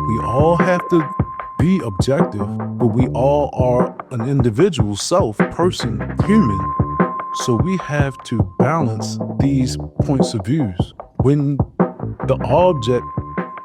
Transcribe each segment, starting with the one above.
We all have to be objective, but we all are an individual self, person, human. So we have to balance these points of views. When the object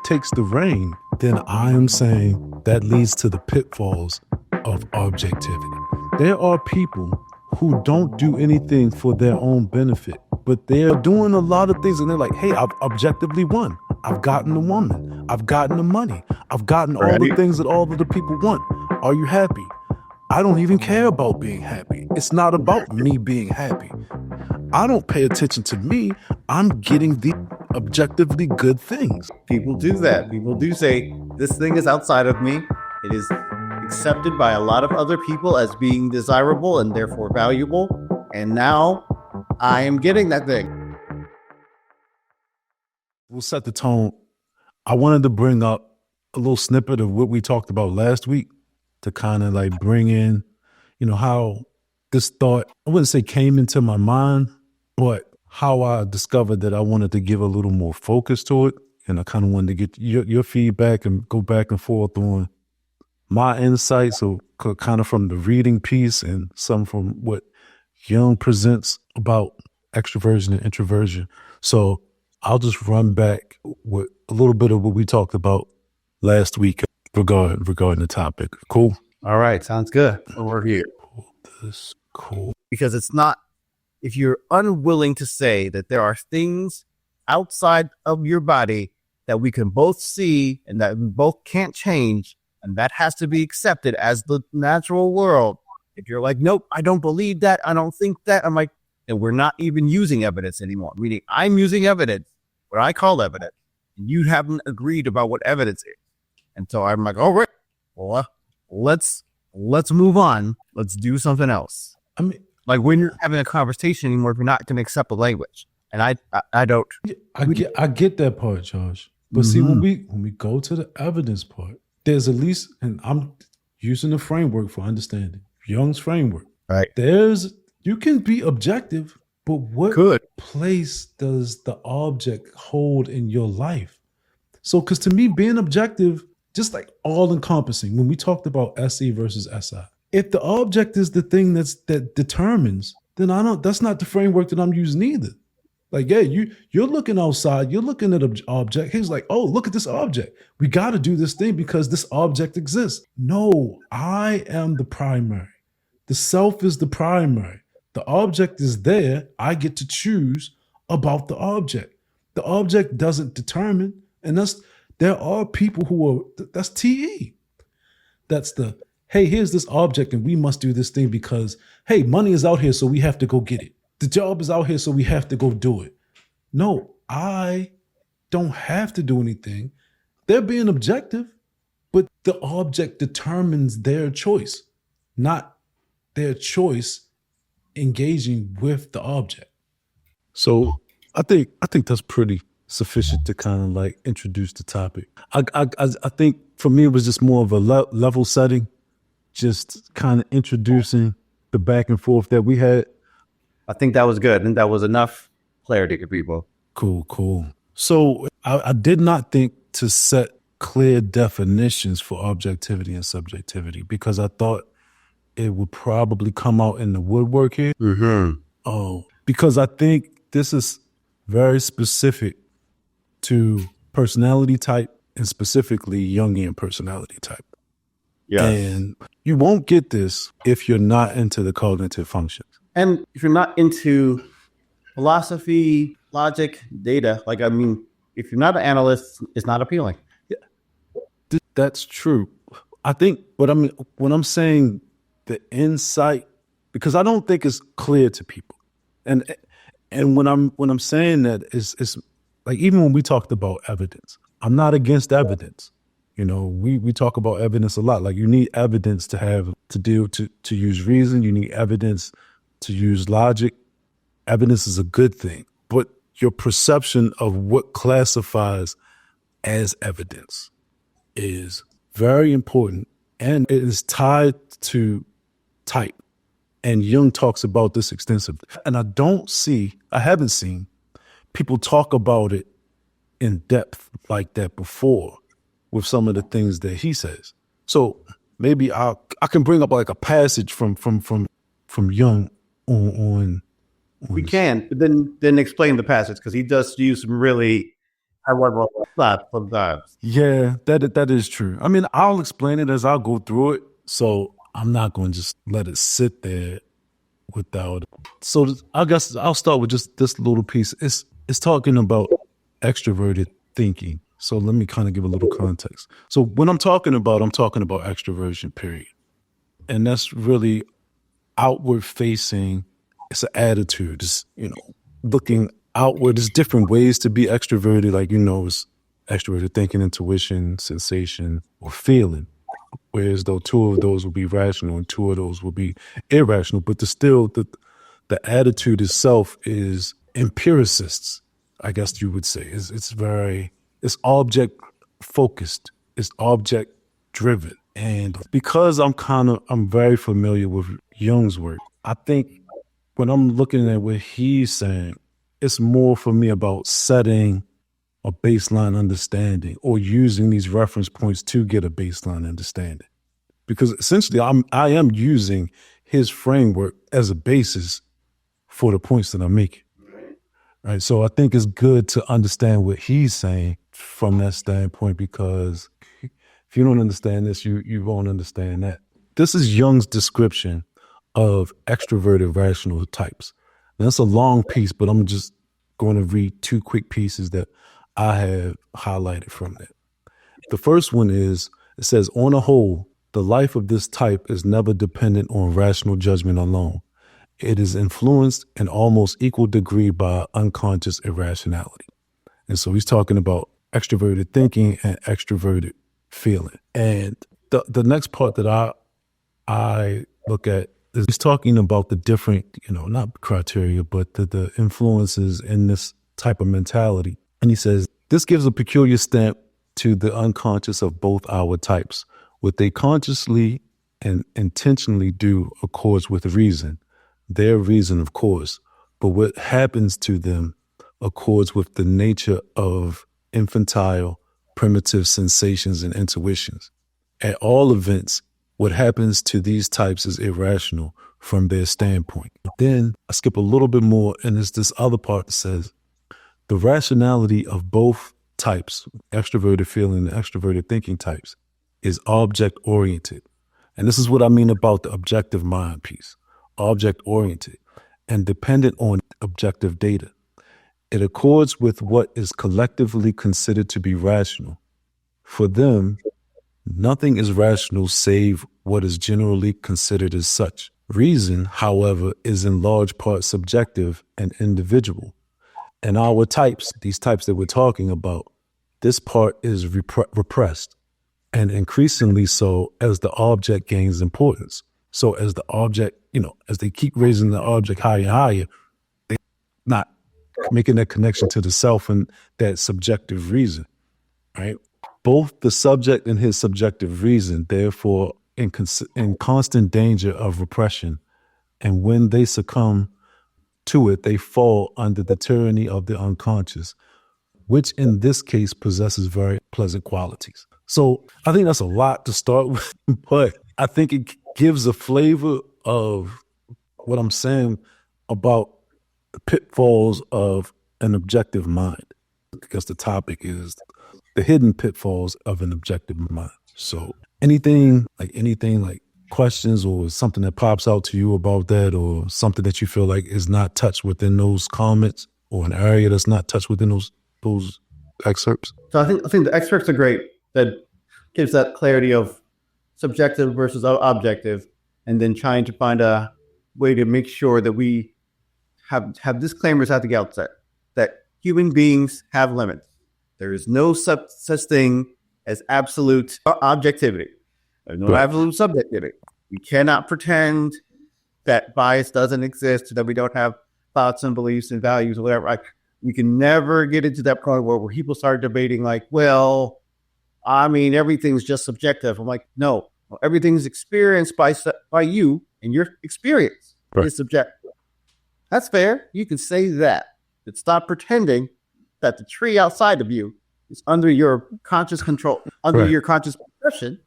takes the reign, then I am saying that leads to the pitfalls of objectivity. There are people who don't do anything for their own benefit, but they're doing a lot of things and they're like, hey, I've objectively won. I've gotten the woman. I've gotten the money. I've gotten all the things that all of the people want. Are you happy? I don't even care about being happy. It's not about me being happy. I don't pay attention to me. I'm getting the objectively good things. People do that. People do say, this thing is outside of me. It is accepted by a lot of other people as being desirable and therefore valuable. And now I am getting that thing. We'll set the tone. I wanted to bring up a little snippet of what we talked about last week to kind of like bring in, how this thought, I wouldn't say came into my mind, but how I discovered that I wanted to give a little more focus to it. And I kind of wanted to get your feedback and go back and forth on my insights, so kind of from the reading piece and some from what Jung presents about extroversion and introversion. So I'll just run back with a little bit of what we talked about last week regarding the topic. Cool? All right. Sounds good. We're here. This cool. Because it's not, if you're unwilling to say that there are things outside of your body that we can both see and that we both can't change, and that has to be accepted as the natural world. If you're like, nope, I don't believe that, I don't think that, I'm like, and we're not even using evidence anymore. Meaning I'm using evidence, what I call evidence, and you haven't agreed about what evidence is. And so I'm like, all right, well, let's move on. Let's do something else. I mean, like when you're having a conversation anymore, if you're not going to accept the language. And I don't. I get that part, Josh. But see, when we go to the evidence part, there's at least, and I'm using the framework for understanding, Jung's framework. Right. You can be objective, but what place does the object hold in your life? So, because to me, being objective, just like all encompassing, when we talked about SE versus SI, if the object is the thing that determines, then that's not the framework that I'm using either. Like, yeah, you're looking outside, you're looking at an object. He's like, oh, look at this object. We got to do this thing because this object exists. No, I am the primary. The self is the primary. The object is there. I get to choose about the object. The object doesn't determine. And there are people who are, that's TE. That's the, hey, here's this object and we must do this thing because, hey, money is out here, so we have to go get it. The job is out here, so we have to go do it. No, I don't have to do anything. They're being objective, but the object determines their choice, not their choice engaging with the object. So I think that's pretty sufficient to kind of like introduce the topic. I think for me, it was just more of a level setting, just kind of introducing the back and forth that we had. I think that was good. And that was enough clarity to people. Cool. So I did not think to set clear definitions for objectivity and subjectivity because I thought it would probably come out in the woodwork here. Because I think this is very specific to personality type and specifically Jungian personality type. Yes. And you won't get this if you're not into the cognitive functions. And if you're not into philosophy, logic, data, if you're not an analyst, it's not appealing. Yeah. That's true. I think, but I mean, when I'm saying the insight, because I don't think it's clear to people. And when I'm saying that, it's like, even when we talked about evidence, I'm not against evidence. We talk about evidence a lot. Like you need evidence to use reason. You need evidence to use logic. Evidence is a good thing, but your perception of what classifies as evidence is very important, and it is tied to type. And Jung talks about this extensively. And I haven't seen people talk about it in depth like that before. with some of the things that he says. So maybe I can bring up like a passage from Jung on we can, but then explain the passage, because he does use some really high-level thoughts sometimes. Yeah, that is true. I mean, I'll explain it as I'll go through it, so I'm not going to just let it sit there without. So I guess I'll start with just this little piece. It's talking about extroverted thinking. So let me kind of give a little context. So when I'm talking about extroversion, period. And that's really outward facing. It's an attitude. It's, looking outward. There's different ways to be extroverted. Like, it's extroverted thinking, intuition, sensation, or feeling. Whereas though 2 of those will be rational and 2 of those will be irrational. But the attitude itself is empiricists, I guess you would say. It's object focused. It's object driven. And because I'm very familiar with Jung's work, I think when I'm looking at what he's saying, it's more for me about setting a baseline understanding or using these reference points to get a baseline understanding. Because essentially I am using his framework as a basis for the points that I'm making. Right. So I think it's good to understand what he's saying from that standpoint, because if you don't understand this, you won't understand that. This is Jung's description of extroverted rational types. And that's a long piece, but I'm just going to read 2 quick pieces that I have highlighted from that. The first one is, it says, on a whole, the life of this type is never dependent on rational judgment alone. It is influenced in almost equal degree by unconscious irrationality. And so he's talking about extroverted thinking and extroverted feeling. And the next part that I look at is he's talking about the different, not criteria, but the influences in this type of mentality. And he says, this gives a peculiar stamp to the unconscious of both our types. What they consciously and intentionally do accords with reason, their reason, of course, but what happens to them accords with the nature of infantile, primitive sensations and intuitions. At all events, what happens to these types is irrational from their standpoint. Then I skip a little bit more, and there's this other part that says, the rationality of both types, extroverted feeling and extroverted thinking types, is object-oriented. And this is what I mean about the objective mind piece. Object-oriented and dependent on objective data. It accords with what is collectively considered to be rational. For them, nothing is rational save what is generally considered as such. Reason, however, is in large part subjective and individual. And our types, these types that we're talking about, this part is repressed, and increasingly so as the object gains importance. So as the object, as they keep raising the object higher and higher, they're not making that connection to the self and that subjective reason, right? Both the subject and his subjective reason, therefore, in constant danger of repression. And when they succumb to it, they fall under the tyranny of the unconscious, which in this case possesses very pleasant qualities. So I think that's a lot to start with, but I think it gives a flavor of what I'm saying about the pitfalls of an objective mind, because the topic is the hidden pitfalls of an objective mind. So anything like questions or something that pops out to you about that, or something that you feel like is not touched within those comments, or an area that's not touched within those excerpts? So I think the excerpts are great. That gives that clarity of subjective versus objective, and then trying to find a way to make sure that we have disclaimers at the outset that human beings have limits. There is no such thing as absolute objectivity. There's no absolute subjectivity. We cannot pretend that bias doesn't exist, that we don't have thoughts and beliefs and values or whatever. We can never get into that point where people start debating like, well, I mean, everything's just subjective. I'm like, no, everything's experienced by you, and your experience is subjective. That's fair. You can say that. But stop pretending that the tree outside of you It's under your conscious control, under your conscious perception,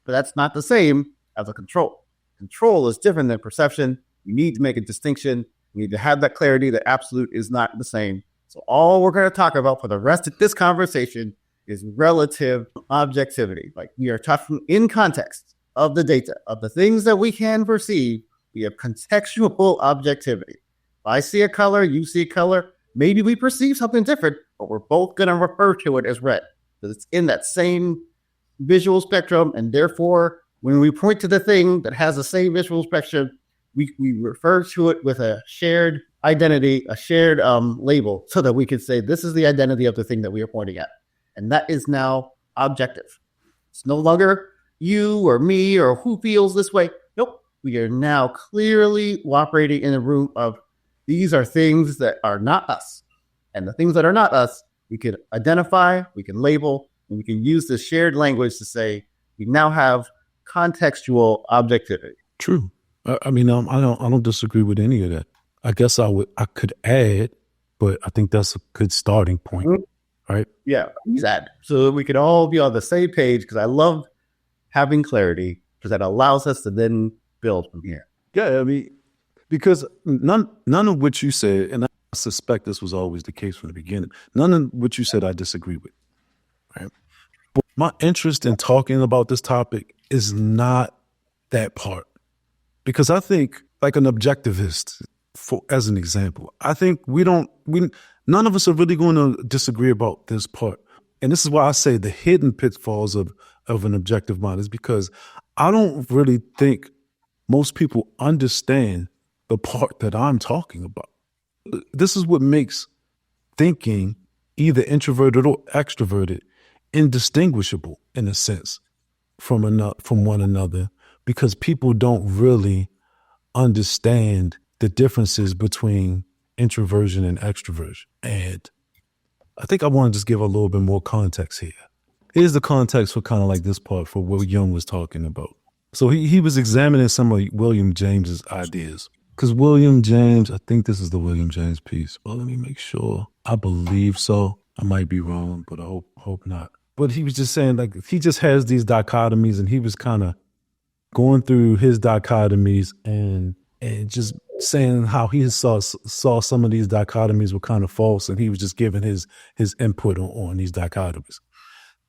but that's not the same as a control. Control is different than perception. You need to make a distinction. You need to have that clarity that absolute is not the same. So all we're going to talk about for the rest of this conversation is relative objectivity. Like we are talking in context of the data, of the things that we can perceive. We have contextual objectivity. If I see a color, you see a color, maybe we perceive something different, but we're both going to refer to it as red because it's in that same visual spectrum. And therefore, when we point to the thing that has the same visual spectrum, we refer to it with a shared identity, a shared label, so that we can say this is the identity of the thing that we are pointing at. And that is now objective. It's no longer you or me or who feels this way. Nope. We are now clearly operating in a room of these are things that are not us. And the things that are not us, we can identify, we can label, and we can use this shared language to say we now have contextual objectivity. True. I mean, I don't disagree with any of that. I guess I could add, but I think that's a good starting point, right? Yeah, please add so that we can all be on the same page. Because I love having clarity because that allows us to then build from here. Yeah, I mean, because none of what you said, and I suspect this was always the case from the beginning. None of what you said I disagree with, right? But my interest in talking about this topic is not that part. Because I think, like an objectivist, as an example, I think none of us are really going to disagree about this part. And this is why I say the hidden pitfalls of an objective mind is because I don't really think most people understand the part that I'm talking about. This is what makes thinking either introverted or extroverted indistinguishable in a sense from one another. Because people don't really understand the differences between introversion and extroversion. And I think I want to just give a little bit more context here. Here's the context for kind of like this part for what Jung was talking about. So he was examining some of William James's ideas. Because William James, I think this is the William James piece. Well, let me make sure. I believe so. I might be wrong, but I hope not. But he was just saying, like, he just has these dichotomies, and he was kind of going through his dichotomies and just saying how he saw some of these dichotomies were kind of false, and he was just giving his input on these dichotomies.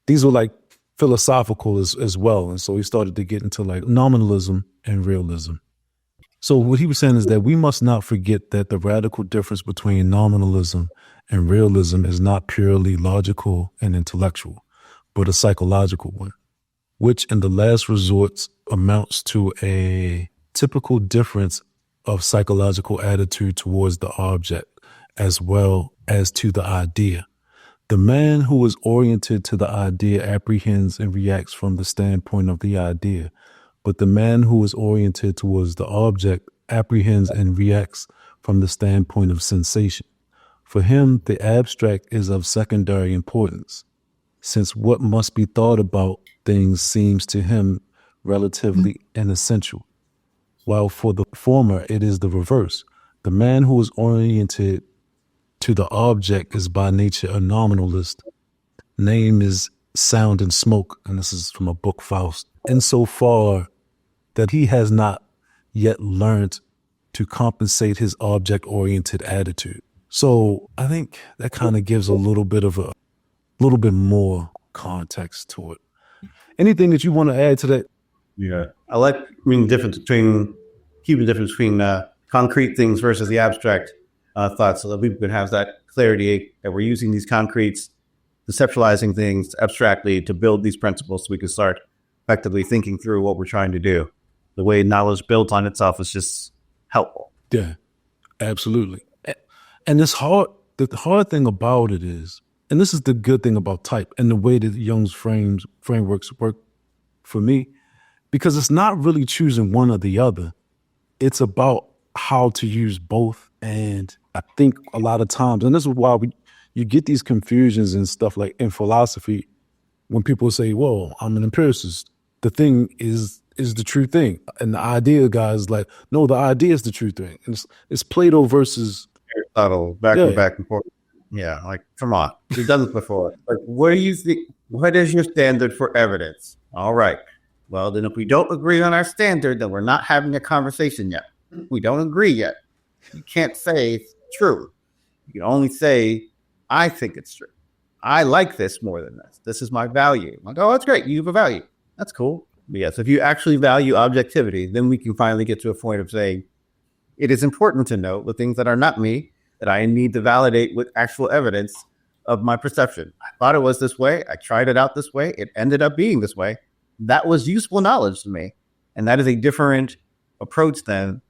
These were like philosophical as well, and so he started to get into like nominalism and realism. So what he was saying is that we must not forget that the radical difference between nominalism and realism is not purely logical and intellectual, but a psychological one, which in the last resort amounts to a typical difference of psychological attitude towards the object as well as to the idea. The man who is oriented to the idea apprehends and reacts from the standpoint of the idea, but the man who is oriented towards the object apprehends and reacts from the standpoint of sensation. For him, the abstract is of secondary importance, since what must be thought about things seems to him relatively inessential, while for the former it is the reverse. The man who is oriented to the object is by nature a nominalist. Name is sound and smoke, and this is from a book, Faust, insofar that he has not yet learned to compensate his object-oriented attitude. So I think that kind of gives a little bit more context to it. Anything that you want to add to that? Yeah, I like keeping the difference between concrete things versus the abstract thoughts, so that we can have that clarity that we're using these concretes, conceptualizing things abstractly to build these principles, so we can start effectively thinking through what we're trying to do. The way knowledge built on itself is just helpful. Yeah, absolutely. And the hard thing about it is, and this is the good thing about type and the way that Jung's frameworks work for me, because it's not really choosing one or the other. It's about how to use both. And I think a lot of times, and this is why you get these confusions and stuff like in philosophy, when people say, well, I'm an empiricist, the thing is the true thing. And the idea guy is like, no, the idea is the true thing. And it's Plato versus Aristotle, back and forth. Yeah, like, come on. We've done this before. Like, what do you think? What is your standard for evidence? All right. Well, then if we don't agree on our standard, then we're not having a conversation yet. We don't agree yet. You can't say it's true. You can only say, I think it's true. I like this more than this. This is my value. I'm like, oh, that's great. You have a value. That's cool. But yes, if you actually value objectivity, then we can finally get to a point of saying, it is important to note the things that are not me, that I need to validate with actual evidence of my perception. I thought it was this way. I tried it out this way. It ended up being this way. That was useful knowledge to me. And that is a different approach then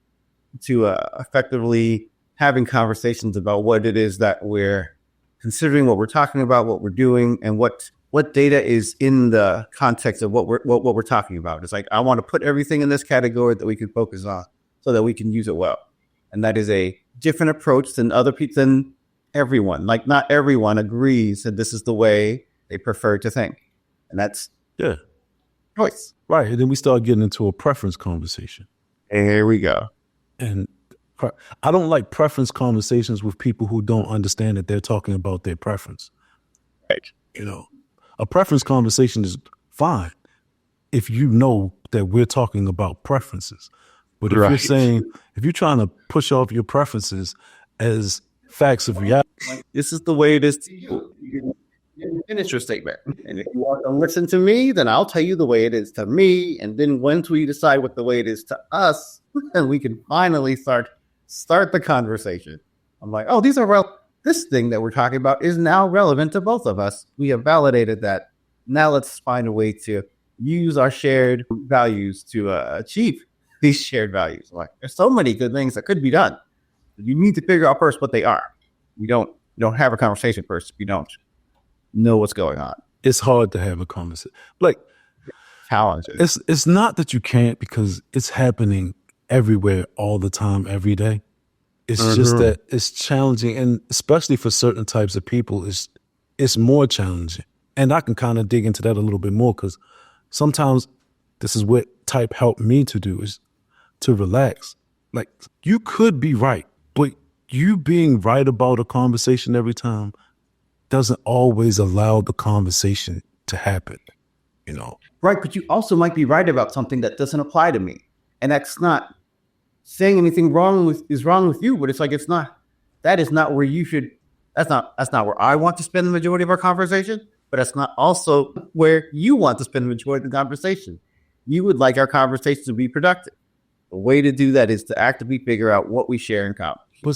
to effectively having conversations about what it is that we're considering, what we're talking about, what we're doing, and what data is in the context of what we're talking about. It's like, I want to put everything in this category that we can focus on so that we can use it well. And that is a different approach than other people, than everyone. Like, not everyone agrees that this is the way they prefer to think. And that's choice. Right. And then we start getting into a preference conversation. Here we go. And I don't like preference conversations with people who don't understand that they're talking about their preference. Right. You know, a preference conversation is fine if you know that we're talking about preferences. But if you're saying, if you're trying to push off your preferences as facts of reality, this is the way it is to you. Finish your statement. And if you want to listen to me, then I'll tell you the way it is to me. And then once we decide what the way it is to us, then we can finally start the conversation. I'm like, oh, this thing that we're talking about is now relevant to both of us. We have validated that. Now let's find a way to use our shared values to achieve these shared values. Like, there's so many good things that could be done. You need to figure out first what they are. You don't have a conversation first if you don't know what's going on. It's hard to have a conversation. Like, challenges. It's not that you can't, because it's happening everywhere all the time, every day. It's just that it's challenging, and especially for certain types of people, it's more challenging. And I can kind of dig into that a little bit more, because sometimes this is what type helped me to do, is to relax. Like, you could be right, but you being right about a conversation every time doesn't always allow the conversation to happen, you know? Right, but you also might be right about something that doesn't apply to me. And that's not saying anything wrong with you, but it's like, that is not where you should, that's not where I want to spend the majority of our conversation, but that's not also where you want to spend the majority of the conversation. You would like our conversation to be productive. The way to do that is to actively figure out what we share in common. But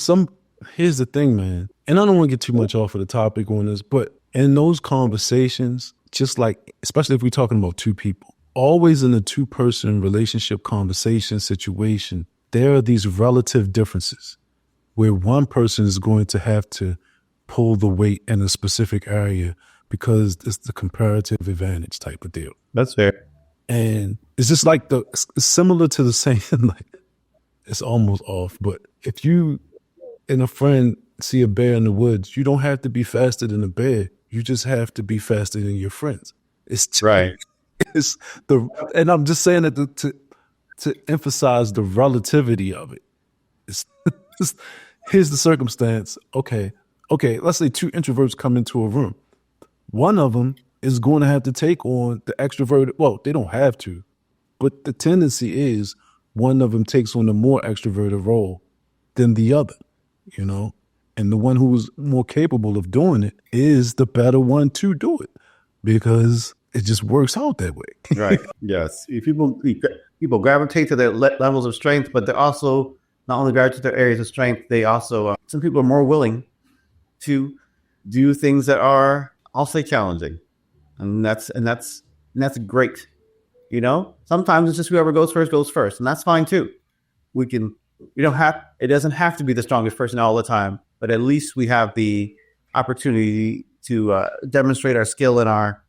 here's the thing, man, and I don't want to get too much off of the topic on this, but in those conversations, just like, especially if we're talking about two people, always in a two-person relationship conversation situation, there are these relative differences where one person is going to have to pull the weight in a specific area because it's the comparative advantage type of deal. That's fair. And it's just like it's similar to the saying, like, it's almost off, but if you and a friend see a bear in the woods, you don't have to be faster than the bear. You just have to be faster than your friends. It's right. And I'm just saying that to emphasize the relativity of it. Here's the circumstance. Okay. Let's say two introverts come into a room. One of them is going to have to take on the extroverted. Well, they don't have to, but the tendency is one of them takes on a more extroverted role than the other, you know? And the one who's more capable of doing it is the better one to do it, because it just works out that way. Right. Yes. People gravitate to their levels of strength, but they also not only gravitate to their areas of strength, they also, some people are more willing to do things that are, I'll say, challenging. And that's great. You know, sometimes it's just whoever goes first, and that's fine too. It doesn't have to be the strongest person all the time, but at least we have the opportunity to demonstrate our skill and our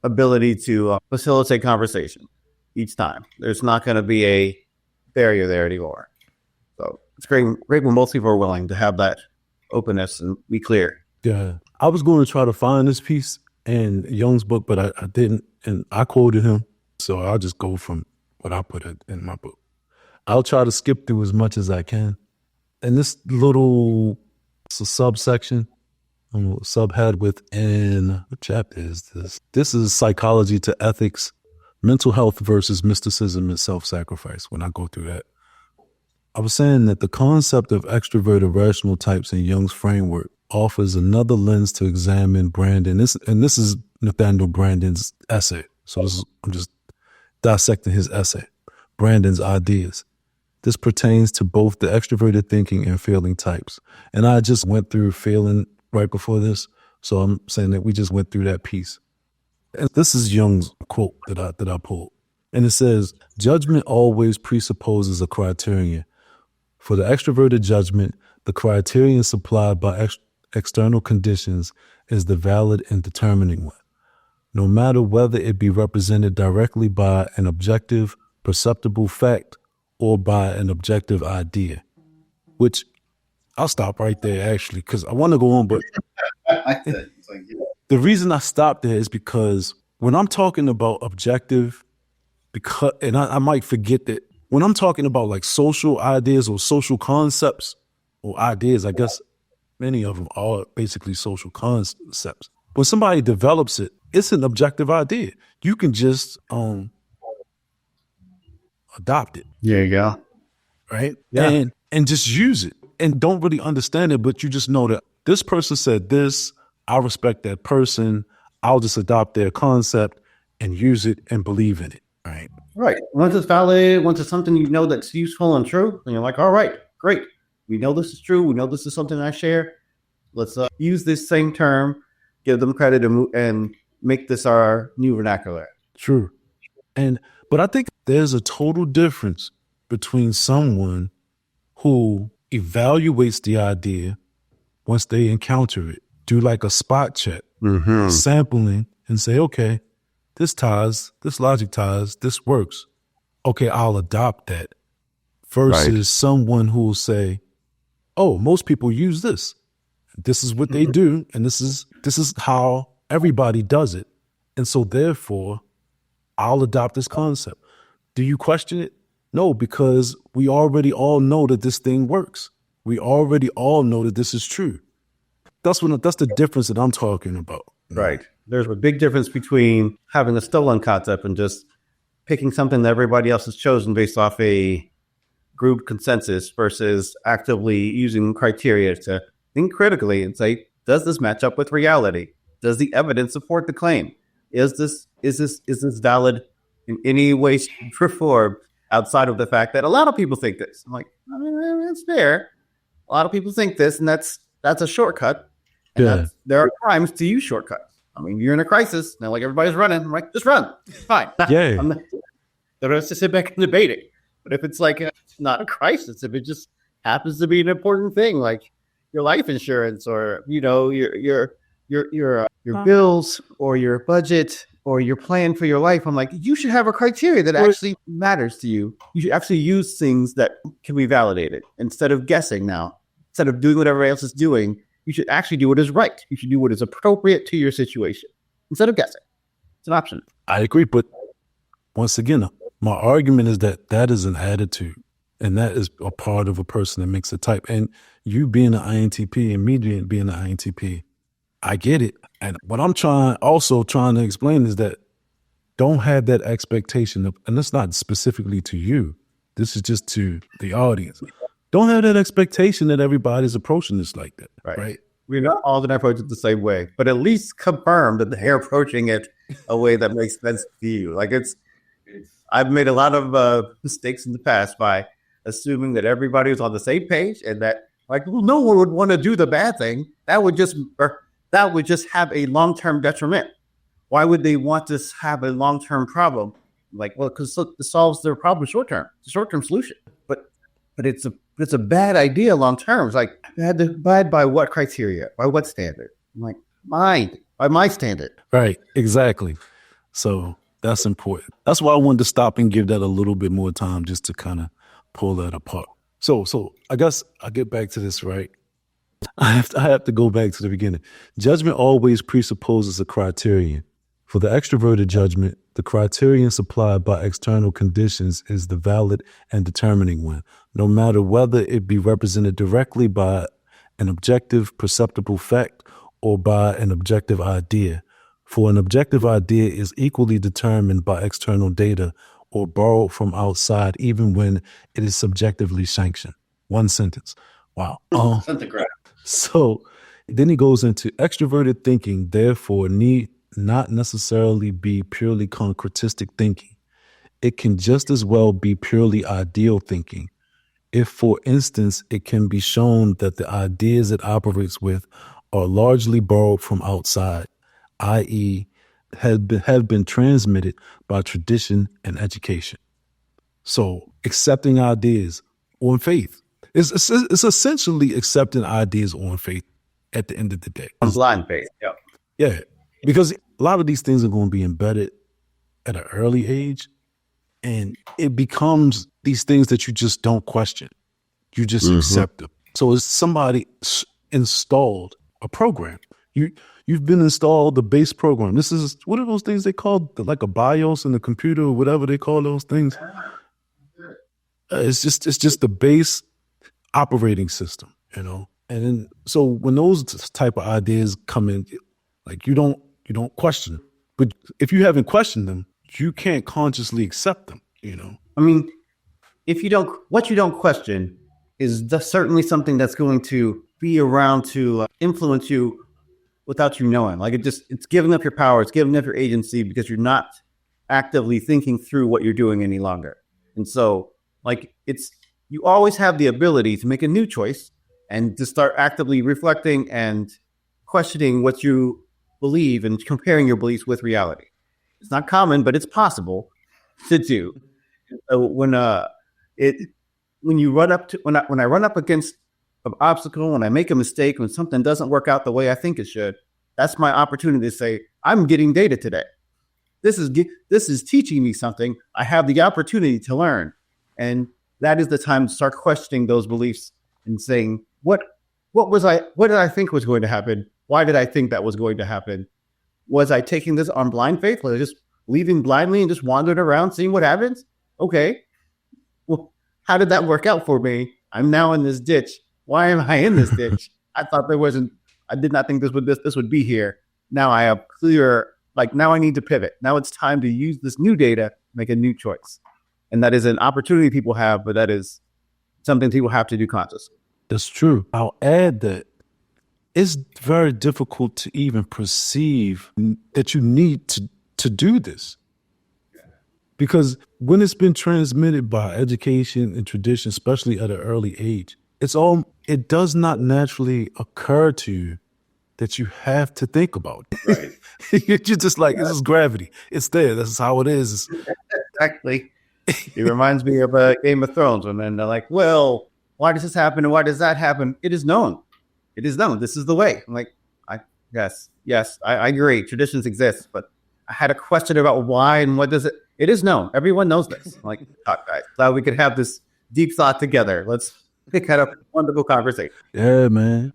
ability to facilitate conversation each time. There's not going to be a barrier there anymore. So it's great when most people are willing to have that openness and be clear. Yeah. I was going to try to find this piece in Jung's book, but I didn't, and I quoted him. So I'll just go from what I put in my book. I'll try to skip through as much as I can. And this little subsection, subhead within, what chapter is this? This is Psychology to Ethics, Mental Health versus Mysticism and Self-Sacrifice. When I go through that, I was saying that the concept of extroverted rational types in Jung's framework offers another lens to examine Brandon. This is Nathaniel Brandon's essay. So I'm just dissecting his essay, Brandon's ideas. This pertains to both the extroverted thinking and feeling types. And I just went through feeling right before this. So I'm saying that we just went through that piece. And this is Jung's quote that I pulled. And it says, judgment always presupposes a criterion. For the extroverted judgment, the criterion supplied by external conditions is the valid and determining one, no matter whether it be represented directly by an objective, perceptible fact or by an objective idea. Which I'll stop right there, actually, because I want to go on, but the reason I stopped there is because when I'm talking about objective, and I might forget that when I'm talking about like social ideas or social concepts or ideas, I guess many of them are basically social concepts. When somebody develops it, it's an objective idea. You can just adopt it. There you go. Right? Yeah. And just use it and don't really understand it, but you just know that this person said this, I respect that person, I'll just adopt their concept and use it and believe in it. Right. Right. Once it's valid, once it's something you know that's useful and true, and you're like, all right, great. We know this is true. We know this is something I share. Let's use this same term, give them credit, and make this our new vernacular. True. But I think there's a total difference between someone who evaluates the idea once they encounter it, do like a spot check, sampling, and say, okay, this ties, this logic ties, this works. Okay, I'll adopt that. Versus someone who will say, oh, most people use this. This is what they do, and this is how everybody does it. And so therefore, I'll adopt this concept. Do you question it? No, because we already all know that this thing works. We already all know that this is true. That's the difference that I'm talking about. Right. There's a big difference between having a stolen concept and just picking something that everybody else has chosen based off a group consensus versus actively using criteria to think critically and say, does this match up with reality? Does the evidence support the claim? Is this valid in any way, shape, or form outside of the fact that a lot of people think this? I'm like, it's fair. A lot of people think this, and that's a shortcut. And there are times to use shortcuts. I mean, you're in a crisis, now like everybody's running. I'm like, just run. Fine. Yeah. The rest to sit back and debate it. But if it's like it's not a crisis, if it just happens to be an important thing, like your life insurance or your bills or your budget or your plan for your life, I'm like, you should have a criteria that actually matters to you. You should actually use things that can be validated instead of guessing now. Instead of doing what everybody else is doing, you should actually do what is right. You should do what is appropriate to your situation instead of guessing. It's an option. I agree, but once again, my argument is that is an attitude, and that is a part of a person that makes a type. And you being an INTP and me being an INTP, I get it. And what I'm trying to explain is that don't have that expectation of, and that's not specifically to you. This is just to the audience. Don't have that expectation that everybody's approaching this like that. Right? We're not all going to approach it the same way, but at least confirm that they're approaching it a way that makes sense to you. Like I've made a lot of mistakes in the past by assuming that everybody was on the same page and that no one would want to do the bad thing. That would just have a long-term detriment. Why would they want to have a long-term problem? Because it solves their problem short-term. It's a short-term solution, but it's a bad idea long-term. It's like, I had to abide by what criteria? By what standard? I'm like, by my standard. Right, exactly. So that's important. That's why I wanted to stop and give that a little bit more time just to kind of pull that apart. So I guess I'll get back to this, right? I have to go back to the beginning. Judgment always presupposes a criterion. For the extroverted judgment, the criterion supplied by external conditions is the valid and determining one, no matter whether it be represented directly by an objective, perceptible fact or by an objective idea. For an objective idea is equally determined by external data or borrowed from outside, even when it is subjectively sanctioned. One sentence. Wow. So then he goes into extroverted thinking, therefore, need not necessarily be purely concretistic thinking. It can just as well be purely ideal thinking. If, for instance, it can be shown that the ideas it operates with are largely borrowed from outside, i.e., have been transmitted by tradition and education. So accepting ideas on faith. It's essentially accepting ideas on faith at the end of the day. On blind faith, yeah. Yeah, because a lot of these things are going to be embedded at an early age, and it becomes these things that you just don't question. You just accept them. So it's somebody installed a program. You've been installed the base program. This is, what are those things they call, like a BIOS in the computer or whatever they call those things? It's just the base operating system, you know. And then so when those type of ideas come in, like you don't question them. But if you haven't questioned them, you can't consciously accept them, you know. I mean, what you don't question is certainly something that's going to be around to influence you without you knowing. Like it's giving up your power, it's giving up your agency because you're not actively thinking through what you're doing any longer. And so like you always have the ability to make a new choice and to start actively reflecting and questioning what you believe and comparing your beliefs with reality. It's not common, but it's possible to do. When I run up against an obstacle, when I make a mistake, when something doesn't work out the way I think it should, that's my opportunity to say, I'm getting data today. This is teaching me something. I have the opportunity to learn. And that is the time to start questioning those beliefs and saying, what did I think was going to happen? Why did I think that was going to happen? Was I taking this on blind faith? Was I just leaving blindly and just wandering around seeing what happens? Okay. Well, how did that work out for me? I'm now in this ditch. Why am I in this ditch? I did not think this would be here. Now I have clear, now I need to pivot. Now it's time to use this new data, make a new choice. And that is an opportunity people have, but that is something people have to do consciously. That's true. I'll add that it's very difficult to even perceive that you need to do this. Because when it's been transmitted by education and tradition, especially at an early age, it does not naturally occur to you that you have to think about it. Right. You're just like, this is gravity. It's there. This is how it is. Exactly. It reminds me of Game of Thrones when then they're like, well, why does this happen and why does that happen? It is known. It is known. This is the way. I'm like, yes, I agree. Traditions exist, but I had a question about why and what does it. It is known. Everyone knows this. I'm like, guys, glad we could have this deep thought together. Let's pick out a wonderful conversation. Yeah, man.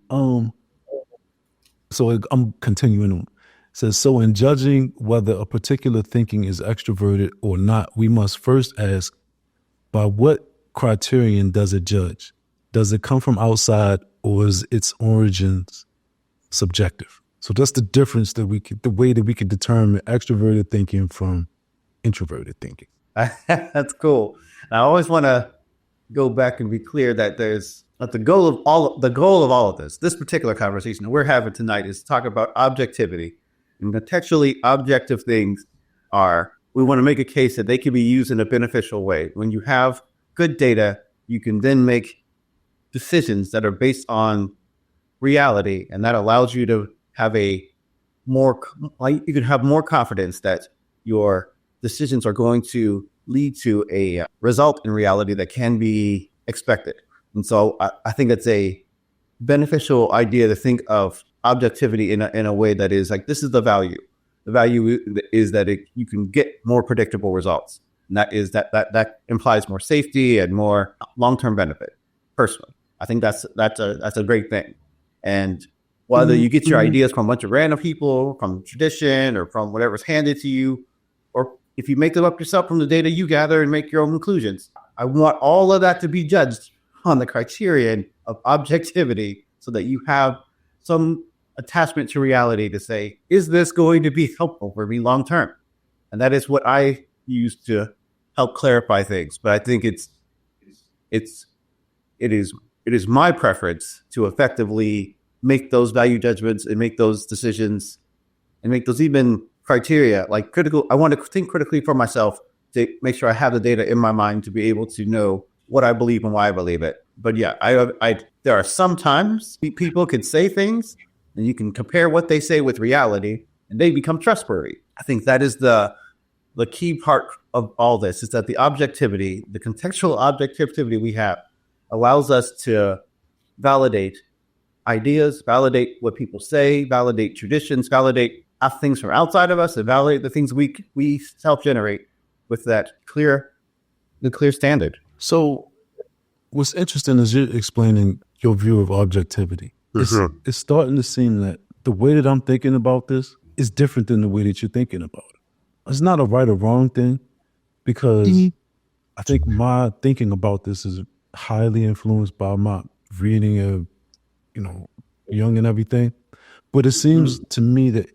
So I'm continuing on. It says, so in judging whether a particular thinking is extroverted or not, we must first ask, by what criterion does it judge? Does it come from outside or is its origins subjective? So that's the difference the way that we can determine extroverted thinking from introverted thinking. That's cool. And I always want to go back and be clear that the goal of all of this particular conversation that we're having tonight is to talk about objectivity. And contextually objective things we want to make a case that they can be used in a beneficial way. When you have good data, you can then make decisions that are based on reality, and that allows you to have you can have more confidence that your decisions are going to lead to a result in reality that can be expected. And so I think it's a beneficial idea to think of objectivity in a way that is like, this is the value. The value is that you can get more predictable results. And that implies more safety and more long-term benefit. Personally, I think that's a great thing. And whether you get your ideas from a bunch of random people, from tradition, or from whatever's handed to you, or if you make them up yourself from the data you gather and make your own conclusions, I want all of that to be judged on the criterion of objectivity so that you have some attachment to reality to say, is this going to be helpful for me long term? And that is what I use to help clarify things. But I think it is my preference to effectively make those value judgments and make those decisions and make those even criteria like critical. I want to think critically for myself to make sure I have the data in my mind to be able to know what I believe and why I believe it. But yeah, there are some times people can say things and you can compare what they say with reality and they become trustworthy. I think that is the key part of all this, is that the objectivity, the contextual objectivity we have allows us to validate ideas, validate what people say, validate traditions, validate things from outside of us, and validate the things we self-generate with the clear standard. So what's interesting is you're explaining your view of objectivity. It's starting to seem that the way that I'm thinking about this is different than the way that you're thinking about it. It's not a right or wrong thing, because I think my thinking about this is highly influenced by my reading of, Jung and everything. But it seems to me that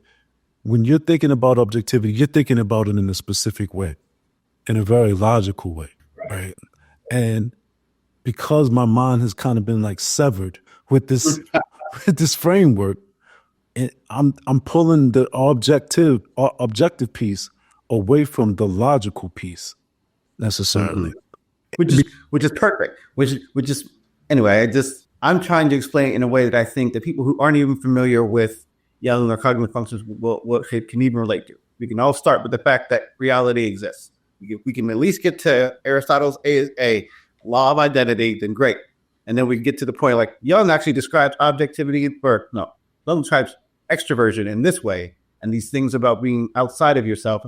when you're thinking about objectivity, you're thinking about it in a specific way, in a very logical way, right? And because my mind has kind of been like severed with this with this framework, and I'm pulling the objective piece away from the logical piece necessarily. Which is perfect. Which is anyway, I'm trying to explain it in a way that I think that people who aren't even familiar with Jung or cognitive functions can even relate to. We can all start with the fact that reality exists. We can at least get to Aristotle's a law of identity, then great. And then we get to the point like Jung actually describes objectivity, Jung describes extroversion in this way. And these things about being outside of yourself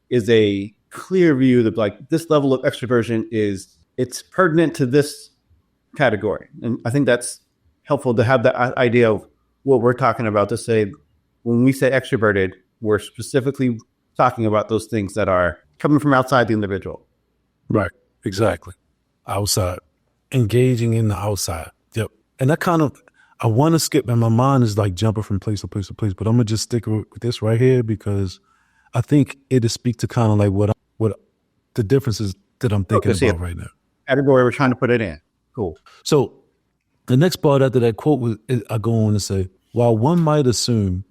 is a clear view that like this level of extroversion it's pertinent to this category. And I think that's helpful to have that idea of what we're talking about, to say when we say extroverted, we're specifically talking about those things that are coming from outside the individual. Right. Exactly. Outside. Engaging in the outside. Yep. And that I want to skip, and my mind is like jumping from place to place to place, but I'm going to just stick with this right here because I think it'll speak to kind of like what the differences that I'm thinking about right now. Category we're trying to put it in. Cool. So the next part after that quote I go on to say, while one might assume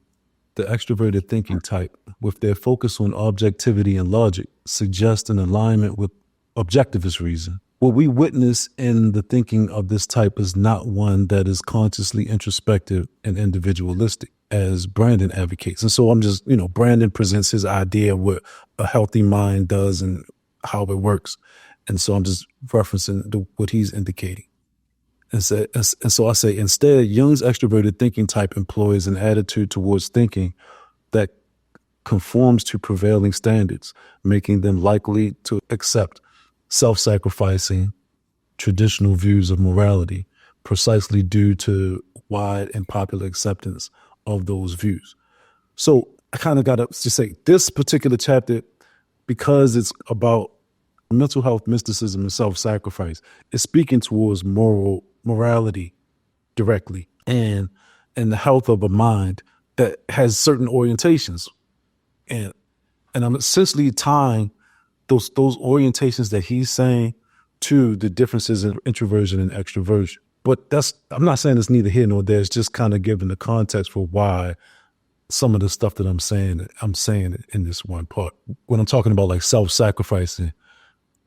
the extroverted thinking type, with their focus on objectivity and logic, suggest an alignment with objectivist reason, what we witness in the thinking of this type is not one that is consciously introspective and individualistic, as Brandon advocates. And so I'm just, Brandon presents his idea of what a healthy mind does and how it works. And so I'm just referencing what he's indicating. And so I say, instead, Jung's extroverted thinking type employs an attitude towards thinking that conforms to prevailing standards, making them likely to accept self-sacrificing traditional views of morality, precisely due to wide and popular acceptance of those views. So I kind of got to just say this particular chapter, because it's about mental health, mysticism, and self-sacrifice, is speaking towards morality directly and the health of a mind that has certain orientations. And I'm essentially tying those orientations that he's saying to the differences in introversion and extroversion. But I'm not saying it's neither here nor there. It's just kind of giving the context for why some of the stuff that I'm saying in this one part. When I'm talking about like self-sacrificing,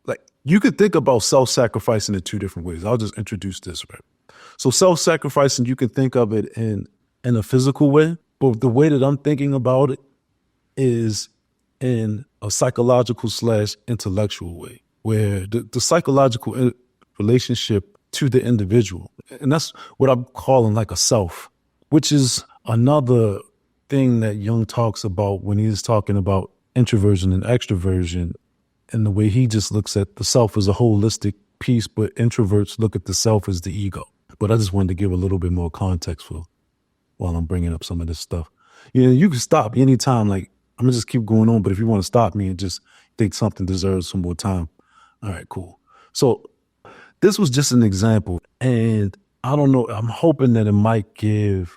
like you could think about self-sacrificing in two different ways. I'll just introduce this, right? So self-sacrificing, you can think of it in a physical way, but the way that I'm thinking about it is in a psychological / intellectual way, where the psychological relationship to the individual, and that's what I'm calling like a self, which is another thing that Jung talks about when he's talking about introversion and extroversion, and the way he just looks at the self as a holistic piece, but introverts look at the self as the ego. But I just wanted to give a little bit more context while I'm bringing up some of this stuff. You can stop anytime, like, I'm going to just keep going on, but if you want to stop me and just think something deserves some more time, all right, cool. So this was just an example, and I don't know, I'm hoping that it might give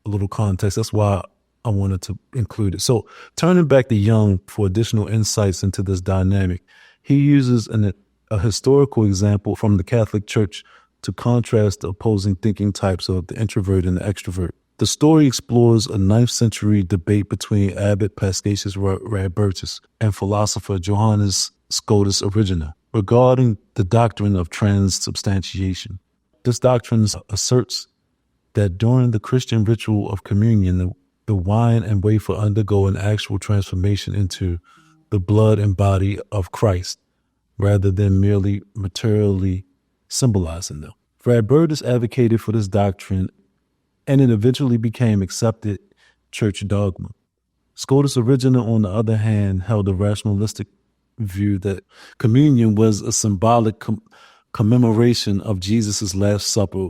a little context. That's why I wanted to include it. So turning back to Jung for additional insights into this dynamic, he uses a historical example from the Catholic Church to contrast the opposing thinking types of the introvert and the extrovert. The story explores a 9th century debate between Abbot Paschasius Radbertus and philosopher Johannes Scotus Erigena regarding the doctrine of transubstantiation. This doctrine asserts that during the Christian ritual of communion, the wine and wafer undergo an actual transformation into the blood and body of Christ, rather than merely materially symbolizing them. Radbertus advocated for this doctrine, and it eventually became accepted church dogma. Scotus Erigena, on the other hand, held a rationalistic view that communion was a symbolic commemoration of Jesus' Last Supper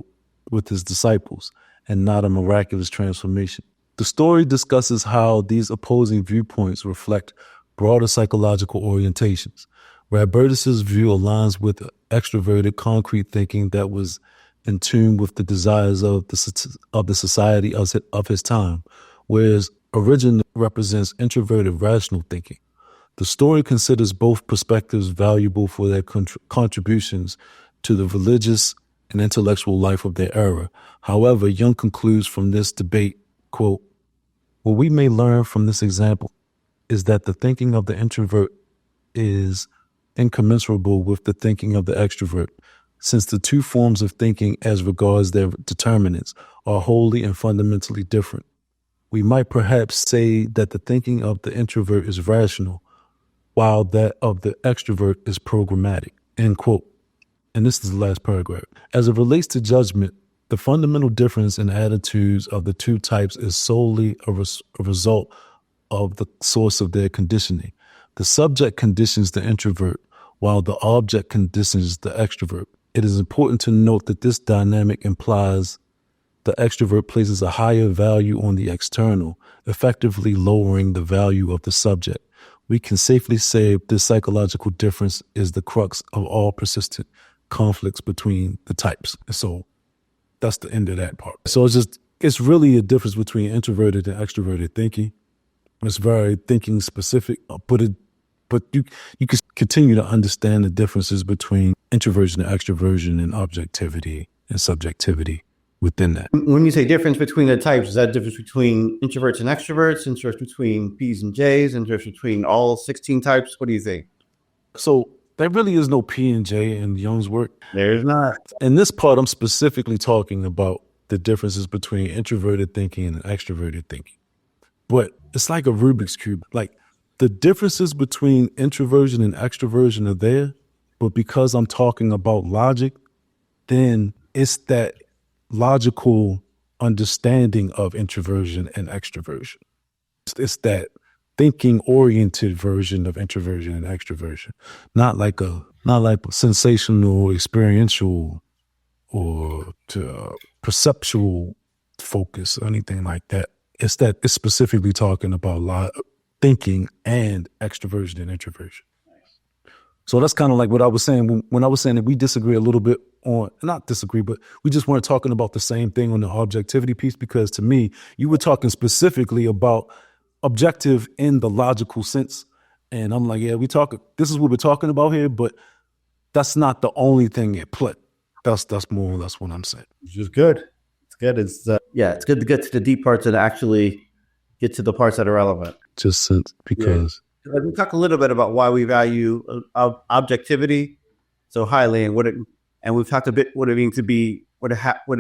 with his disciples, and not a miraculous transformation. The story discusses how these opposing viewpoints reflect broader psychological orientations. Radbertus's view aligns with extroverted, concrete thinking that was in tune with the desires of the society of his time, whereas Erigena represents introverted, rational thinking. The story considers both perspectives valuable for their contributions to the religious and intellectual life of their era. However, Jung concludes from this debate, quote, "What we may learn from this example is that the thinking of the introvert is incommensurable with the thinking of the extrovert, since the two forms of thinking as regards their determinants are wholly and fundamentally different. We might perhaps say that the thinking of the introvert is rational, while that of the extrovert is programmatic," end quote. And this is the last paragraph. As it relates to judgment, the fundamental difference in attitudes of the two types is solely a result of the source of their conditioning. The subject conditions the introvert, while the object conditions the extrovert. It is important to note that this dynamic implies the extrovert places a higher value on the external, effectively lowering the value of the subject. We can safely say this psychological difference is the crux of all persistent conflicts between the types. So that's the end of that part. So it's really a difference between introverted and extroverted thinking. It's very thinking specific, but you can continue to understand the differences between introversion and extroversion and objectivity and subjectivity within that. When you say difference between the types, is that difference between introverts and extroverts, interest between P's and J's, interest between all 16 types? What do you think? So there really is no P and J in Jung's work. There's not. In this part, I'm specifically talking about the differences between introverted thinking and extroverted thinking. But it's like a Rubik's Cube. Like the differences between introversion and extroversion are there, but because I'm talking about logic, then it's that logical understanding of introversion and extroversion. It's that thinking-oriented version of introversion and extroversion, not like a sensational, experiential, or perceptual focus or anything like that. It's specifically talking about thinking and extroversion and introversion. So that's kind of like what I was saying when I was saying that we disagree a little bit on, not disagree, but we just weren't talking about the same thing on the objectivity piece, because to me, you were talking specifically about objective in the logical sense. And I'm like, yeah, this is what we're talking about here, but that's not the only thing at play. That's more or less what I'm saying. Which is good. It's good. It's good to get to the deep parts and actually get to the parts that are relevant. Just because. Yeah. Let me talk a little bit about why we value objectivity so highly, and we've talked a bit what it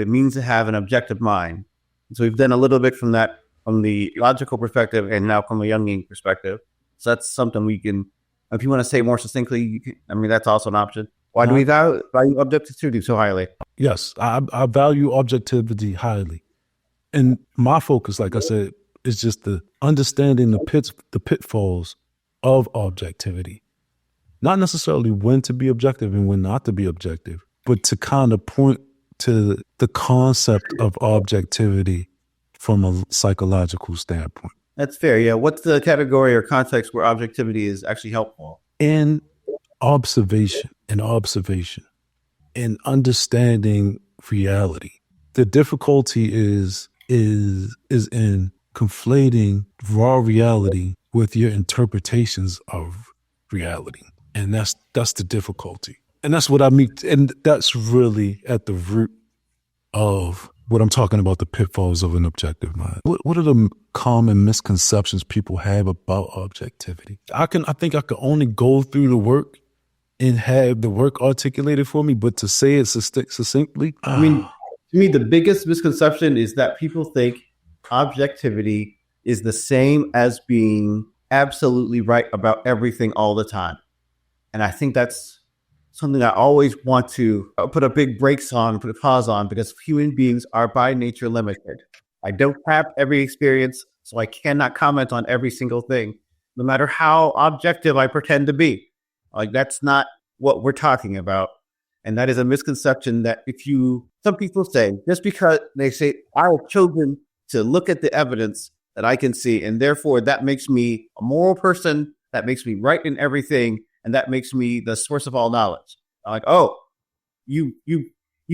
means to have an objective mind. So we've done a little bit from that, from the logical perspective, and now from a Jungian perspective. So that's something we can, if you want to say more succinctly, that's also an option. Why do we value objectivity so highly? Yes, I value objectivity highly. And my focus, like I said, is just the understanding the pitfalls of objectivity. Not necessarily when to be objective and when not to be objective, but to kind of point to the concept of objectivity from a psychological standpoint. That's fair. Yeah. What's the category or context where objectivity is actually helpful? In observation, in understanding reality. The difficulty is is in conflating raw reality with your interpretations of reality. And that's the difficulty. And that's what I mean. And that's really at the root of what I'm talking about, the pitfalls of an objective mind. What are the common misconceptions people have about objectivity? I think I could only go through the work and have the work articulated for me, but to say it succinctly, I mean, to me, the biggest misconception is that people think objectivity is the same as being absolutely right about everything all the time. And I think that's something I always want to put a big brakes on, put a pause on, because human beings are by nature limited. I don't have every experience, so I cannot comment on every single thing, no matter how objective I pretend to be. Like, that's not what we're talking about. And that is a misconception that some people say, just because they say, I have chosen to look at the evidence that I can see, and therefore that makes me a moral person, that makes me right in everything, and that makes me the source of all knowledge. I'm like, oh, you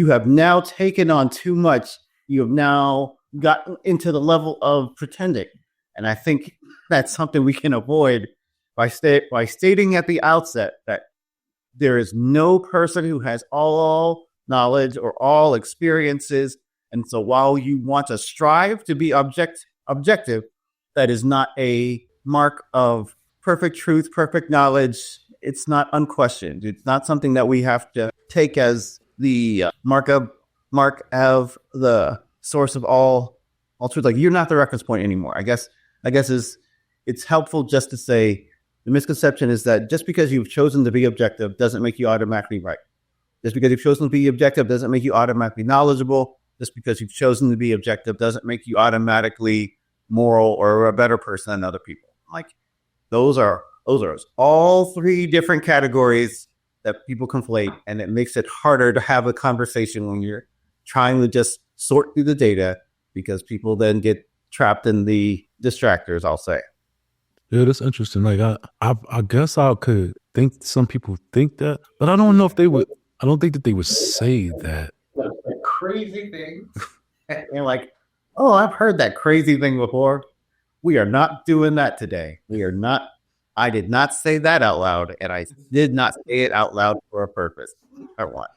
have now taken on too much. You have now gotten into the level of pretending. And I think that's something we can avoid by stating at the outset that there is no person who has all knowledge or all experiences. And so while you want to strive to be objective, that is not a mark of perfect truth, perfect knowledge. It's not unquestioned. It's not something that we have to take as the mark of the source of all truth. Like, you're not the reference point anymore. I guess it's helpful just to say the misconception is that just because you've chosen to be objective doesn't make you automatically right. Just because you've chosen to be objective doesn't make you automatically knowledgeable. Just because you've chosen to be objective doesn't make you automatically moral or a better person than other people. Like, those are all three different categories that people conflate, and it makes it harder to have a conversation when you're trying to just sort through the data, because people then get trapped in the distractors, I'll say. Yeah, that's interesting. Like, I guess I could think some people think that, but I don't know if they would. I don't think that they would say that. The crazy thing. And like, oh, I've heard that crazy thing before. We are not doing that today. We are not. I did not say that out loud, and I did not say it out loud for a purpose. I want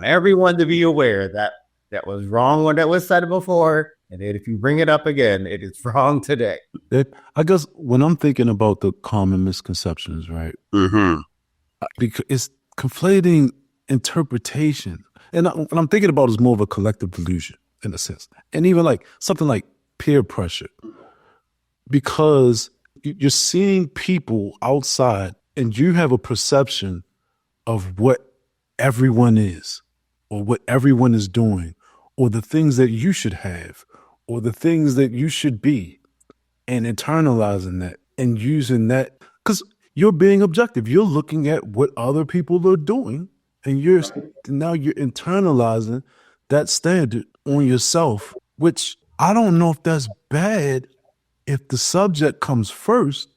everyone to be aware that that was wrong when that was said before, and that if you bring it up again, it is wrong today. I guess when I'm thinking about the common misconceptions, right? Mm-hmm. Because it's conflating interpretation, and what I'm thinking about is more of a collective delusion in a sense, and even like something like peer pressure, because you're seeing people outside and you have a perception of what everyone is or what everyone is doing or the things that you should have or the things that you should be, and internalizing that and using that because you're being objective. You're looking at what other people are doing, and now you're internalizing that standard on yourself, which I don't know if that's bad if the subject comes first,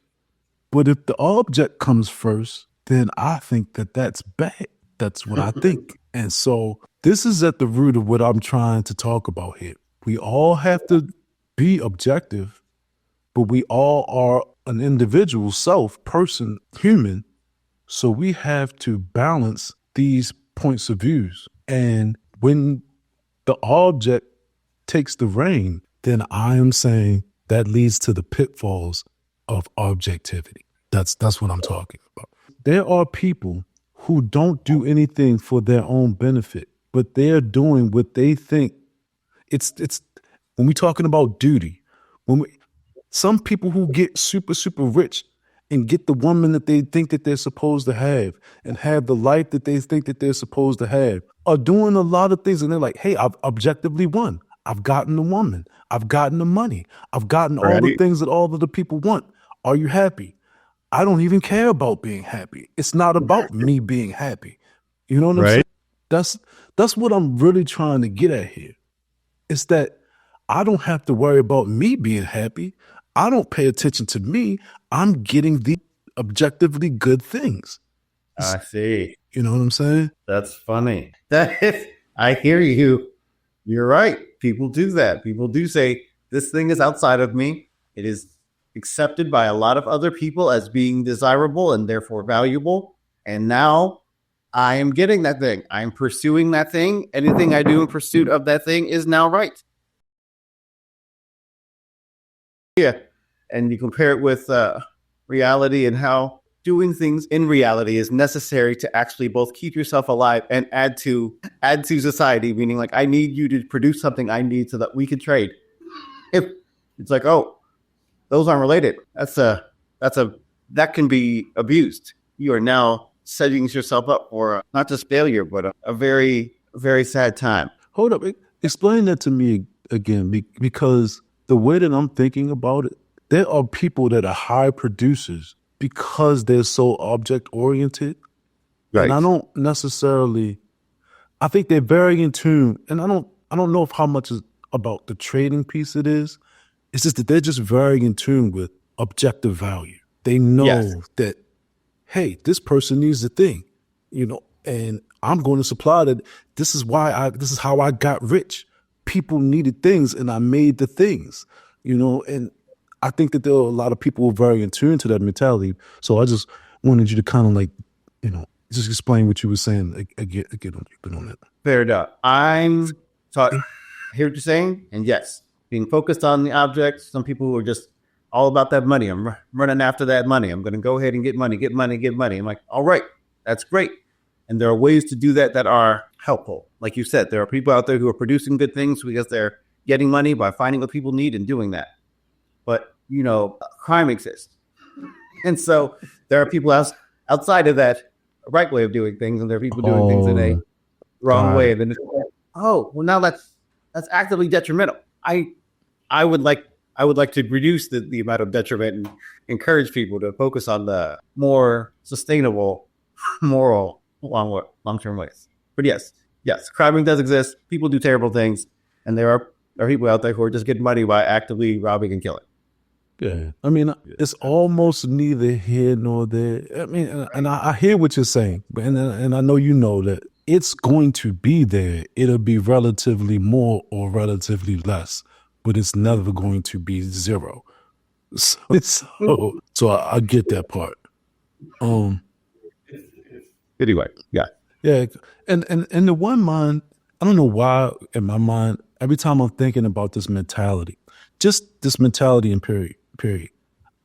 but if the object comes first, then I think that that's bad. That's what I think. And so this is at the root of what I'm trying to talk about here. We all have to be objective, but we all are an individual self, person, human. So we have to balance these points of views. And when the object takes the reign, then I am saying that leads to the pitfalls of objectivity. That's what I'm talking about. There are people who don't do anything for their own benefit, but they're doing what they think. It's when we're talking about duty, some people who get super, super rich and get the woman that they think that they're supposed to have and have the life that they think that they're supposed to have are doing a lot of things, and they're like, hey, I've objectively won. I've gotten the woman. I've gotten the money. I've gotten all the things that all of the people want. Are you happy? I don't even care about being happy. It's not about me being happy. You know what I'm saying? That's what I'm really trying to get at here. It's that I don't have to worry about me being happy. I don't pay attention to me. I'm getting the objectively good things. I see. You know what I'm saying? That's funny. I hear you. You're right. People do that. People do say, this thing is outside of me. It is accepted by a lot of other people as being desirable and therefore valuable. And now I am getting that thing. I'm pursuing that thing. Anything I do in pursuit of that thing is now right. Yeah. And you compare it with reality and how doing things in reality is necessary to actually both keep yourself alive and add to society, meaning like, I need you to produce something I need so that we can trade. If it's like, oh, those aren't related, that can be abused. You are now setting yourself up for not just failure, but a very, very sad time. Hold up. Explain that to me again, because the way that I'm thinking about it, there are people that are high producers because they're so object oriented. Right. And I don't necessarily, I think they're very in tune. And I don't know if how much is about the trading piece it is. It's just that they're just very in tune with objective value. They know that, hey, this person needs a thing, and I'm going to supply that. This is how I got rich. People needed things and I made the things, and I think that there are a lot of people who are very in tune to that mentality. So I just wanted you to kind of just explain what you were saying again on that. Fair enough. I hear what you're saying. And yes, being focused on the object. Some people who are just all about that money. I'm running after that money. I'm going to go ahead and get money. I'm like, all right, that's great. And there are ways to do that are helpful. Like you said, there are people out there who are producing good things because they're getting money by finding what people need and doing that. But, crime exists. And so there are people outside of that right way of doing things, and there are people doing things in a wrong way. And then it's like, oh, well, now that's actively detrimental. I would like to reduce the amount of detriment and encourage people to focus on the more sustainable, moral, long-term ways. But yes, crime does exist. People do terrible things, and there are people out there who are just getting money by actively robbing and killing. Yeah, I mean, it's almost neither here nor there. I mean, and I hear what you're saying, and I know that it's going to be there. It'll be relatively more or relatively less, but it's never going to be zero. So I get that part. Anyway, yeah. And in the one mind, I don't know why in my mind, every time I'm thinking about this mentality, just this mentality in period,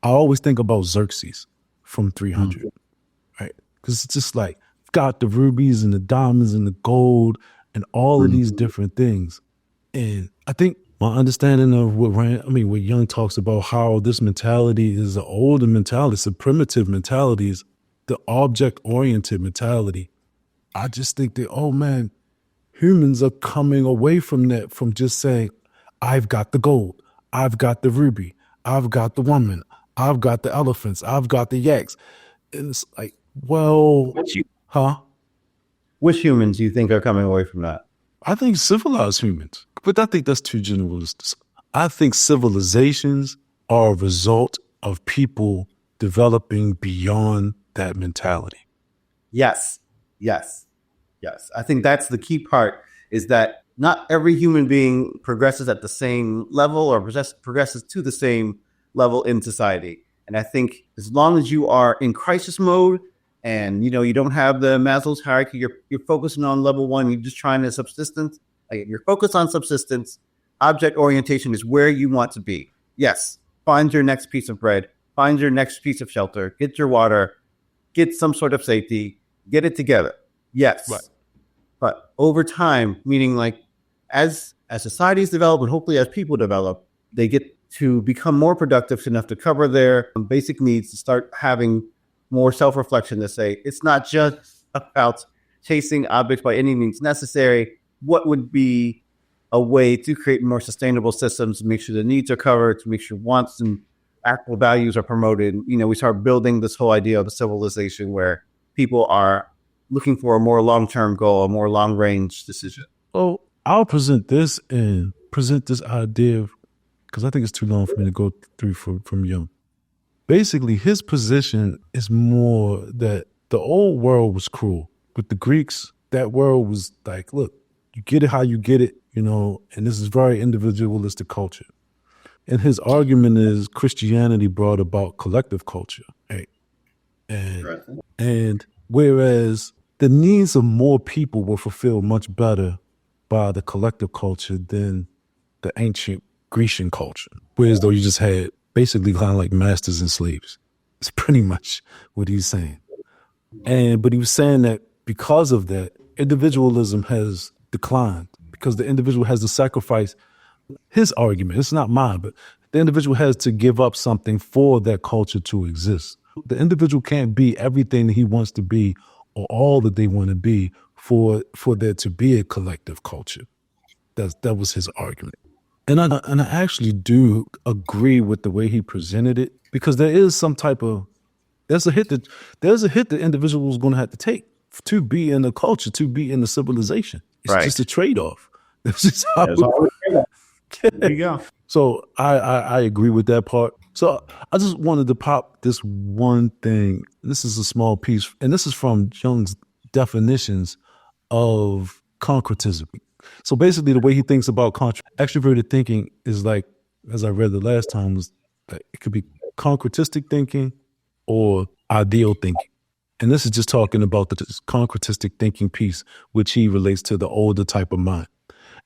I always think about Xerxes from 300, right? Because it's just like, got the rubies and the diamonds and the gold and all of these different things. And I think my understanding of what Jung talks about, how this mentality is an older mentality, it's a primitive mentality, is the object-oriented mentality. I just think that, oh man, humans are coming away from that, from just saying, I've got the gold, I've got the ruby, I've got the woman, I've got the elephants, I've got the yaks. And it's like, well, which humans do you think are coming away from that? I think civilized humans, but I think that's too generalist. I think civilizations are a result of people developing beyond that mentality. Yes. I think that's the key part, is that not every human being progresses at the same level or progresses to the same level in society. And I think as long as you are in crisis mode and, you don't have the Maslow's hierarchy, you're focusing on level one, you're just trying to subsistence. Like, you're focused on subsistence. Object orientation is where you want to be. Yes, find your next piece of bread, find your next piece of shelter, get your water, get some sort of safety, get it together. Yes. Right. But over time, meaning like as societies develop and hopefully as people develop, they get to become more productive enough to cover their basic needs, to start having more self-reflection, to say it's not just about chasing objects by any means necessary. What would be a way to create more sustainable systems, to make sure the needs are covered, to make sure wants and actual values are promoted? We start building this whole idea of a civilization where people are looking for a more long-term goal, a more long-range decision. Oh, I'll present this idea, because I think it's too long for me to go through from Jung. Basically, his position is more that the old world was cruel. With the Greeks, that world was like, look, you get it how you get it, and this is very individualistic culture. And his argument is Christianity brought about collective culture, right? And whereas the needs of more people were fulfilled much better by the collective culture than the ancient Grecian culture, whereas though you just had basically kind of like masters and slaves. It's pretty much what he's saying. But he was saying that because of that, individualism has declined because the individual has to sacrifice. His argument, it's not mine, but the individual has to give up something for that culture to exist. The individual can't be everything that he wants to be or all that they want to be for there to be a collective culture. That was his argument. And I actually do agree with the way he presented it, because there is some type of, there's a hit that individuals are going to have to take to be in the culture, to be in the civilization. It's just a trade-off. That's just how there you go. So I agree with that part. So I just wanted to pop this one thing. This is a small piece, and this is from Jung's definitions of concretism. So basically the way he thinks about extroverted thinking is like, as I read the last time, was that it could be concretistic thinking or ideal thinking. And this is just talking about the concretistic thinking piece, which he relates to the older type of mind.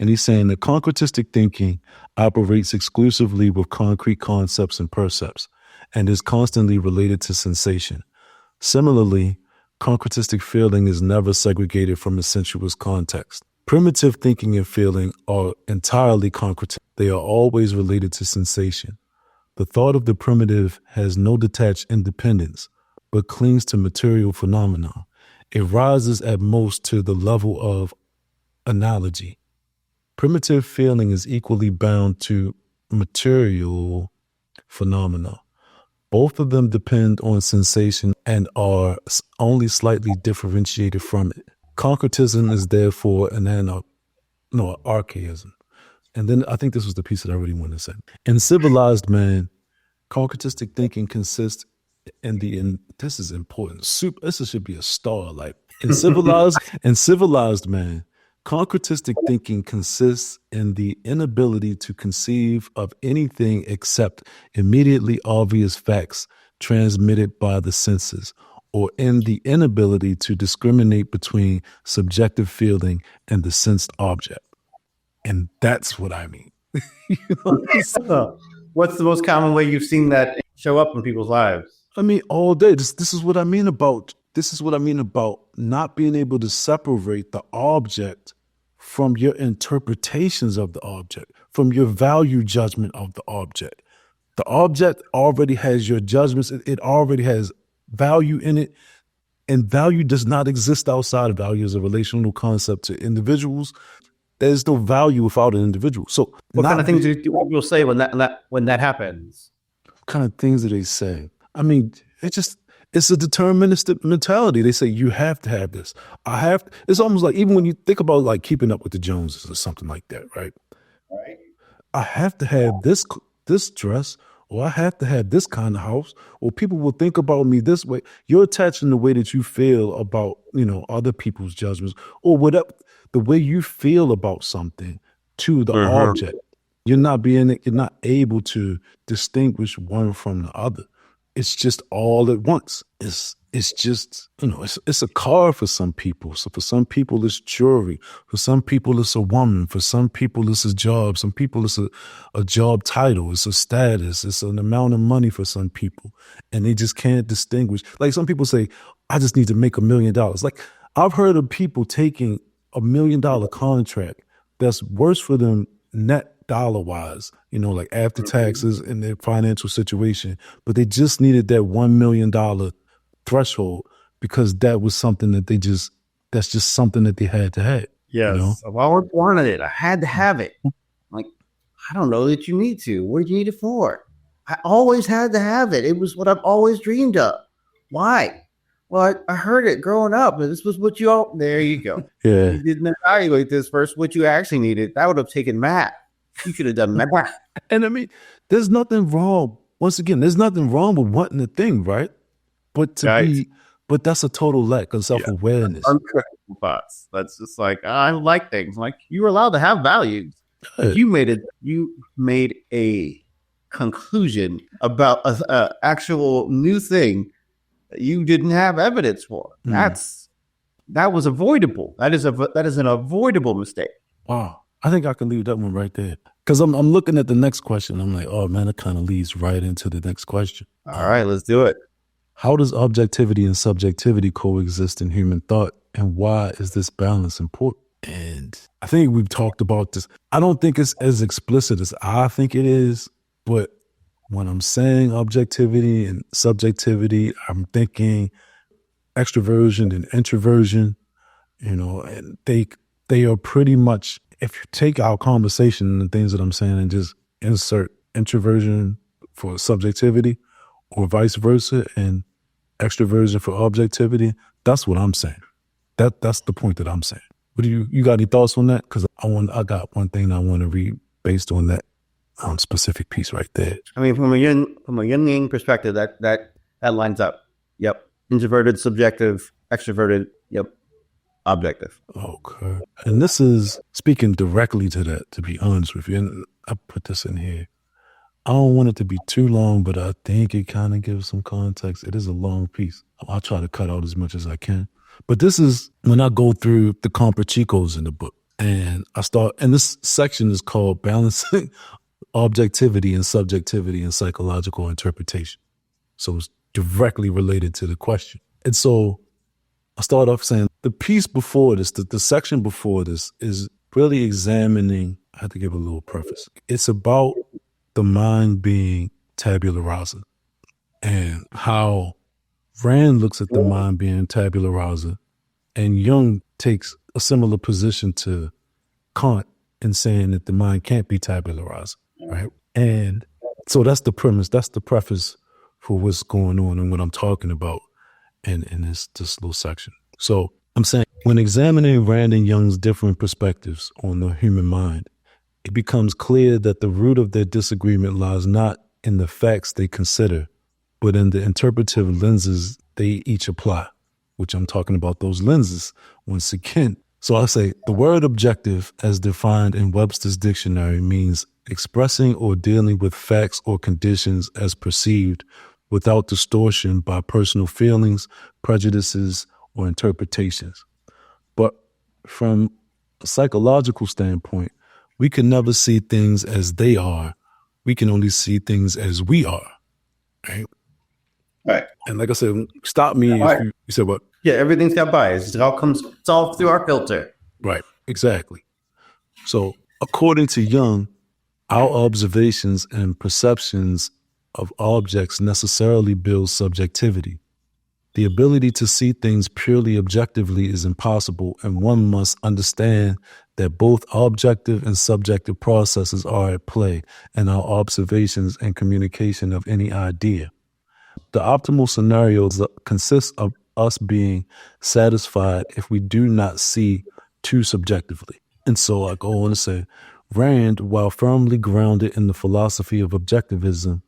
And he's saying that concretistic thinking operates exclusively with concrete concepts and percepts and is constantly related to sensation. Similarly, concretistic feeling is never segregated from a sensuous context. Primitive thinking and feeling are entirely concretistic. They are always related to sensation. The thought of the primitive has no detached independence, but clings to material phenomena. It rises at most to the level of analogy. Primitive feeling is equally bound to material phenomena. Both of them depend on sensation and are only slightly differentiated from it. Concretism is therefore an archaism. And then I think this was the piece that I really wanted to say. In civilized man, concretistic thinking consists this is important. This should be a star. Like in civilized man, concretistic thinking consists in the inability to conceive of anything except immediately obvious facts transmitted by the senses, or in the inability to discriminate between subjective feeling and the sensed object. And that's what I mean. What's the most common way you've seen that show up in people's lives? I mean, all day. This is what I mean about not being able to separate the object from your interpretations of the object, from your value judgment of the object. The object already has your judgments. It already has value in it. And value does not exist outside of value as a relational concept to individuals. There's no value without an individual. So what kind of things do people say when that happens? What kind of things do they say? I mean, it's a deterministic mentality. They say, you have to have this. It's almost like, even when you think about like keeping up with the Joneses or something like that, right? Right. I have to have this dress, or I have to have this kind of house, or people will think about me this way. You're attaching the way that you feel about, other people's judgments, or whatever, the way you feel about something to the object. You're not able to distinguish one from the other. It's just all at once. It's just, it's a car for some people. So for some people, it's jewelry. For some people, it's a woman. For some people, it's a job. Some people, it's a job title. It's a status. It's an amount of money for some people. And they just can't distinguish. Like some people say, I just need to make $1 million. Like I've heard of people taking $1 million contract that's worse for them net dollar-wise, like after taxes and their financial situation, but they just needed that $1 million threshold because that was something that that's just something that they had to have. Yes. I've always wanted it. I had to have it. Like, I don't know that you need to. What do you need it for? I always had to have it. It was what I've always dreamed of. Why? Well, I heard it growing up, and this was what there you go. Yeah. You didn't evaluate this first, what you actually needed. That would have taken math. You could have done math. And I mean, there's nothing wrong. Once again, there's nothing wrong with wanting a thing, right? But that's a total lack of self-awareness. thoughts. That's just like, I like things. Like, you're allowed to have values. You made a conclusion about a actual new thing that you didn't have evidence for. That was avoidable. That is an avoidable mistake. Wow. I think I can leave that one right there. Because I'm looking at the next question. I'm like, oh man, it kind of leads right into the next question. All right, let's do it. How does objectivity and subjectivity coexist in human thought? And why is this balance important? And I think we've talked about this. I don't think it's as explicit as I think it is, but when I'm saying objectivity and subjectivity, I'm thinking extroversion and introversion, and they are pretty much, if you take our conversation and the things that I'm saying and just insert introversion for subjectivity or vice versa and extroversion for objectivity, that's what I'm saying. That's the point that I'm saying. What do you got any thoughts on that? Because I got one thing I want to read based on that specific piece right there. I mean, from a Jungian perspective, that lines up. Yep. Introverted, subjective, extroverted, yep. Objective. Okay. And this is speaking directly to that, to be honest with you. And I put this in here. I don't want it to be too long, but I think it kind of gives some context. It is a long piece. I'll try to cut out as much as I can. But this is when I go through the comprachicos in the book. And and this section is called Balancing Objectivity and Subjectivity in Psychological Interpretation. So it's directly related to the question. And so I start off saying the piece before this, the section before this is really examining, I have to give a little preface. It's about the mind being tabula rasa and how Rand looks at the mind being tabula rasa and Jung takes a similar position to Kant in saying that the mind can't be tabula rasa, right? And so that's the premise, that's the preface for what's going on and what I'm talking about in this little section. So I'm saying when examining Rand and Jung's different perspectives on the human mind, it becomes clear that the root of their disagreement lies not in the facts they consider, but in the interpretive lenses they each apply, which I'm talking about those lenses once again. So I say the word objective, as defined in Webster's dictionary, means expressing or dealing with facts or conditions as perceived without distortion by personal feelings, prejudices, or interpretations. But from a psychological standpoint, we can never see things as they are. We can only see things as we are, right? Right. And like I said, stop me if you said what? Yeah, everything's got bias. It's all through our filter. Right, exactly. So according to Jung, our observations and perceptions of objects necessarily build subjectivity. The ability to see things purely objectively is impossible, and one must understand that both objective and subjective processes are at play in our observations and communication of any idea. The optimal scenario consists of us being satisfied if we do not see too subjectively. And so I go on to say, Rand, while firmly grounded in the philosophy of objectivism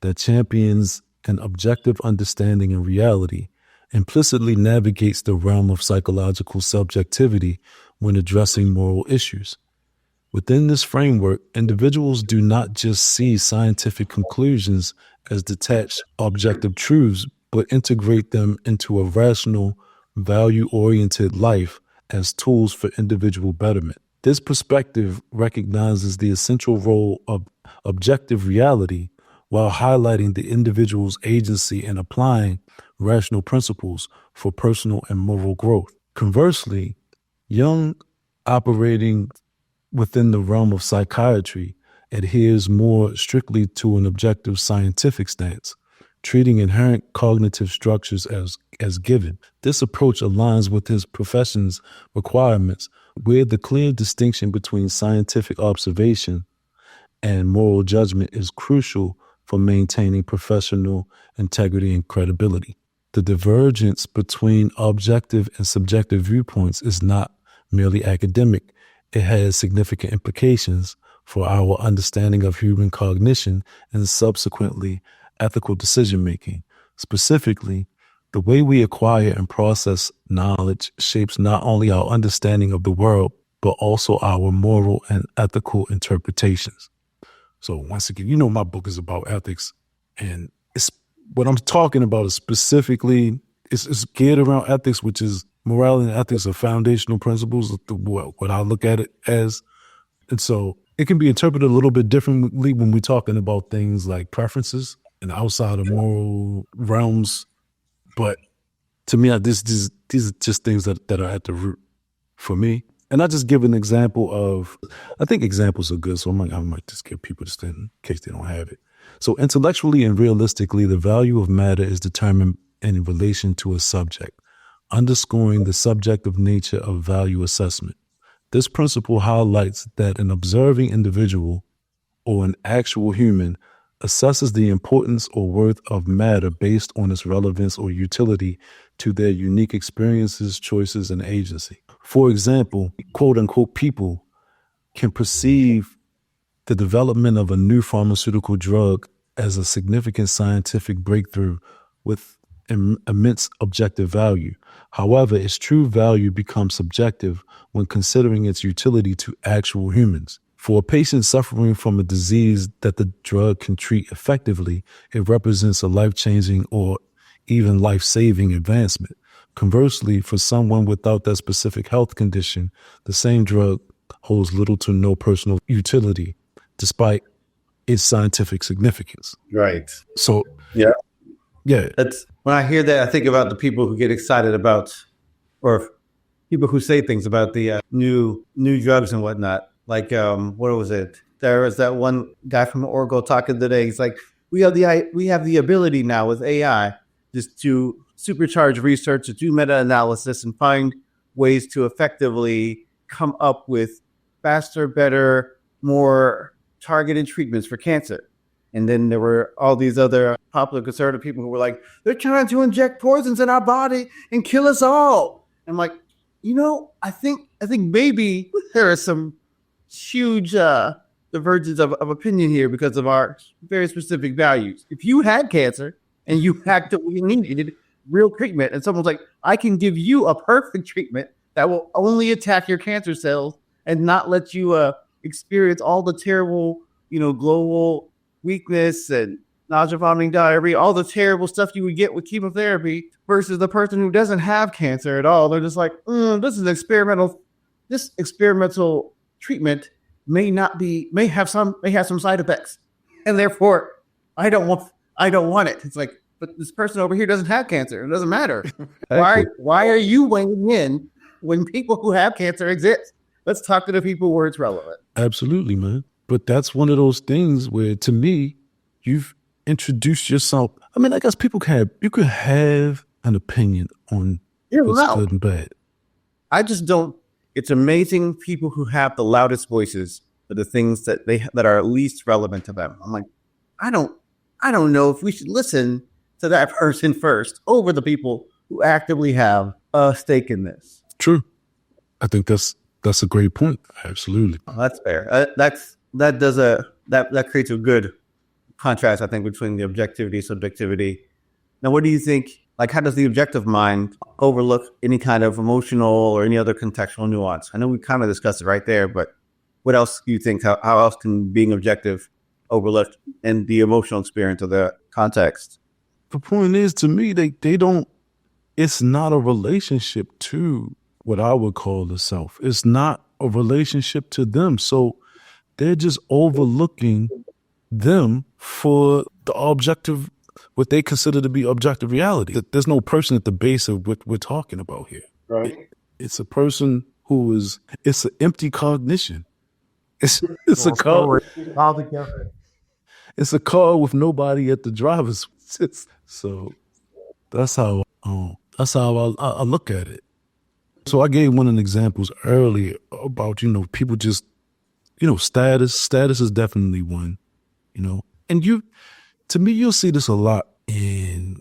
that champions an objective understanding of reality, implicitly navigates the realm of psychological subjectivity when addressing moral issues. Within this framework, individuals do not just see scientific conclusions as detached objective truths, but integrate them into a rational, value-oriented life as tools for individual betterment. This perspective recognizes the essential role of objective reality while highlighting the individual's agency and applying rational principles for personal and moral growth. Conversely, Jung, operating within the realm of psychiatry, adheres more strictly to an objective scientific stance, treating inherent cognitive structures as given. This approach aligns with his profession's requirements, where the clear distinction between scientific observation and moral judgment is crucial for maintaining professional integrity and credibility. The divergence between objective and subjective viewpoints is not merely academic. It has significant implications for our understanding of human cognition and subsequently ethical decision-making. Specifically, The way we acquire and process knowledge shapes not only our understanding of the world, but also our moral and ethical interpretations. So once again, you know, my book is about ethics, and it's what I'm talking about is specifically, it's geared around ethics, which is morality and ethics are foundational principles of what I look at it as. And so it can be interpreted a little bit differently when we're talking about things like preferences and outside of moral realms. But to me, these are just things that are at the root for me. And I just give an example of, I think examples are good, so I might just give people this in case they don't have it. So intellectually and realistically, the value of matter is determined in relation to a subject, underscoring the subjective nature of value assessment. This principle highlights that an observing individual or an actual human assesses the importance or worth of matter based on its relevance or utility to their unique experiences, choices, and agency. For example, quote unquote, people can perceive the development of a new pharmaceutical drug as a significant scientific breakthrough with immense objective value. However, its true value becomes subjective when considering its utility to actual humans. For a patient suffering from a disease that the drug can treat effectively, it represents a life-changing or even life-saving advancement. Conversely, for someone without that specific health condition, the same drug holds little to no personal utility, despite its scientific significance. Right. So, yeah. That's when I hear that, I think about the people who get excited about, or people who say things about the new drugs and whatnot. Like, what was it? There was that one guy from Oracle talking today. He's like, we have the ability now with AI just to supercharge research, to do meta-analysis and find ways to effectively come up with faster, better, more targeted treatments for cancer. And then there were all these other popular conservative people who were like, they're trying to inject poisons in our body and kill us all. I'm like, I think maybe there are some huge divergence of opinion here because of our very specific values. If you had cancer and you actively needed real treatment, and someone's like, I can give you a perfect treatment that will only attack your cancer cells and not let you experience all the terrible, global weakness and nausea, vomiting, diarrhea, all the terrible stuff you would get with chemotherapy, versus the person who doesn't have cancer at all. They're just like, this is experimental. This experimental treatment may have some side effects, and therefore I don't want it. It's like, but this person over here doesn't have cancer. It doesn't matter. Why are you weighing in when people who have cancer exist? Let's talk to the people where it's relevant. Absolutely, man. But that's one of those things where, to me, you've introduced yourself. I mean, I guess you could have an opinion on what's good and bad. I just don't. It's amazing people who have the loudest voices for the things that are least relevant to them. I'm like, I don't know if we should listen to that person first over the people who actively have a stake in this. True. I think that's a great point. Absolutely. Oh, that's fair. That creates a good contrast, I think, between the objectivity, subjectivity. Now, what do you think? Like, how does the objective mind overlook any kind of emotional or any other contextual nuance? I know we kind of discussed it right there, but what else do you think? How else can being objective overlook in the emotional experience of the context? The point is, to me, they don't. It's not a relationship to what I would call the self. It's not a relationship to them. So they're just overlooking them for the objective, what they consider to be objective reality. There's no person at the base of what we're talking about here. Right. It's a person it's an empty cognition. It's a car. It's a car with nobody at the driver's seat. So that's how I look at it. So I gave one of the examples earlier about, people just, status. Status is definitely one, and to me, you'll see this a lot in,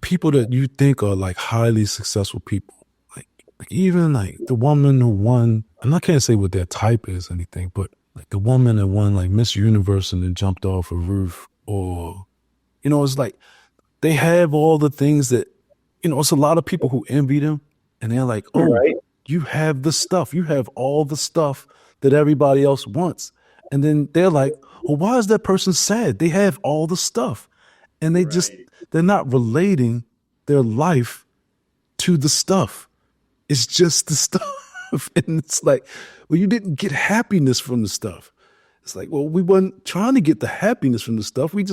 people that you think are like highly successful people. Like even like the woman who won, and I can't say what their type is or anything, but like the woman that won like Miss Universe and then jumped off a roof, or, it's like they have all the things that it's a lot of people who envy them, and they're like, oh, Right. you have the stuff. You have all the stuff that everybody else wants. And then they're like, well, why is that person sad? They have all the stuff. And they're not relating their life to the stuff. It's just the stuff. And it's like, well, you didn't get happiness from the stuff. It's like, well, we weren't trying to get the happiness from the stuff. We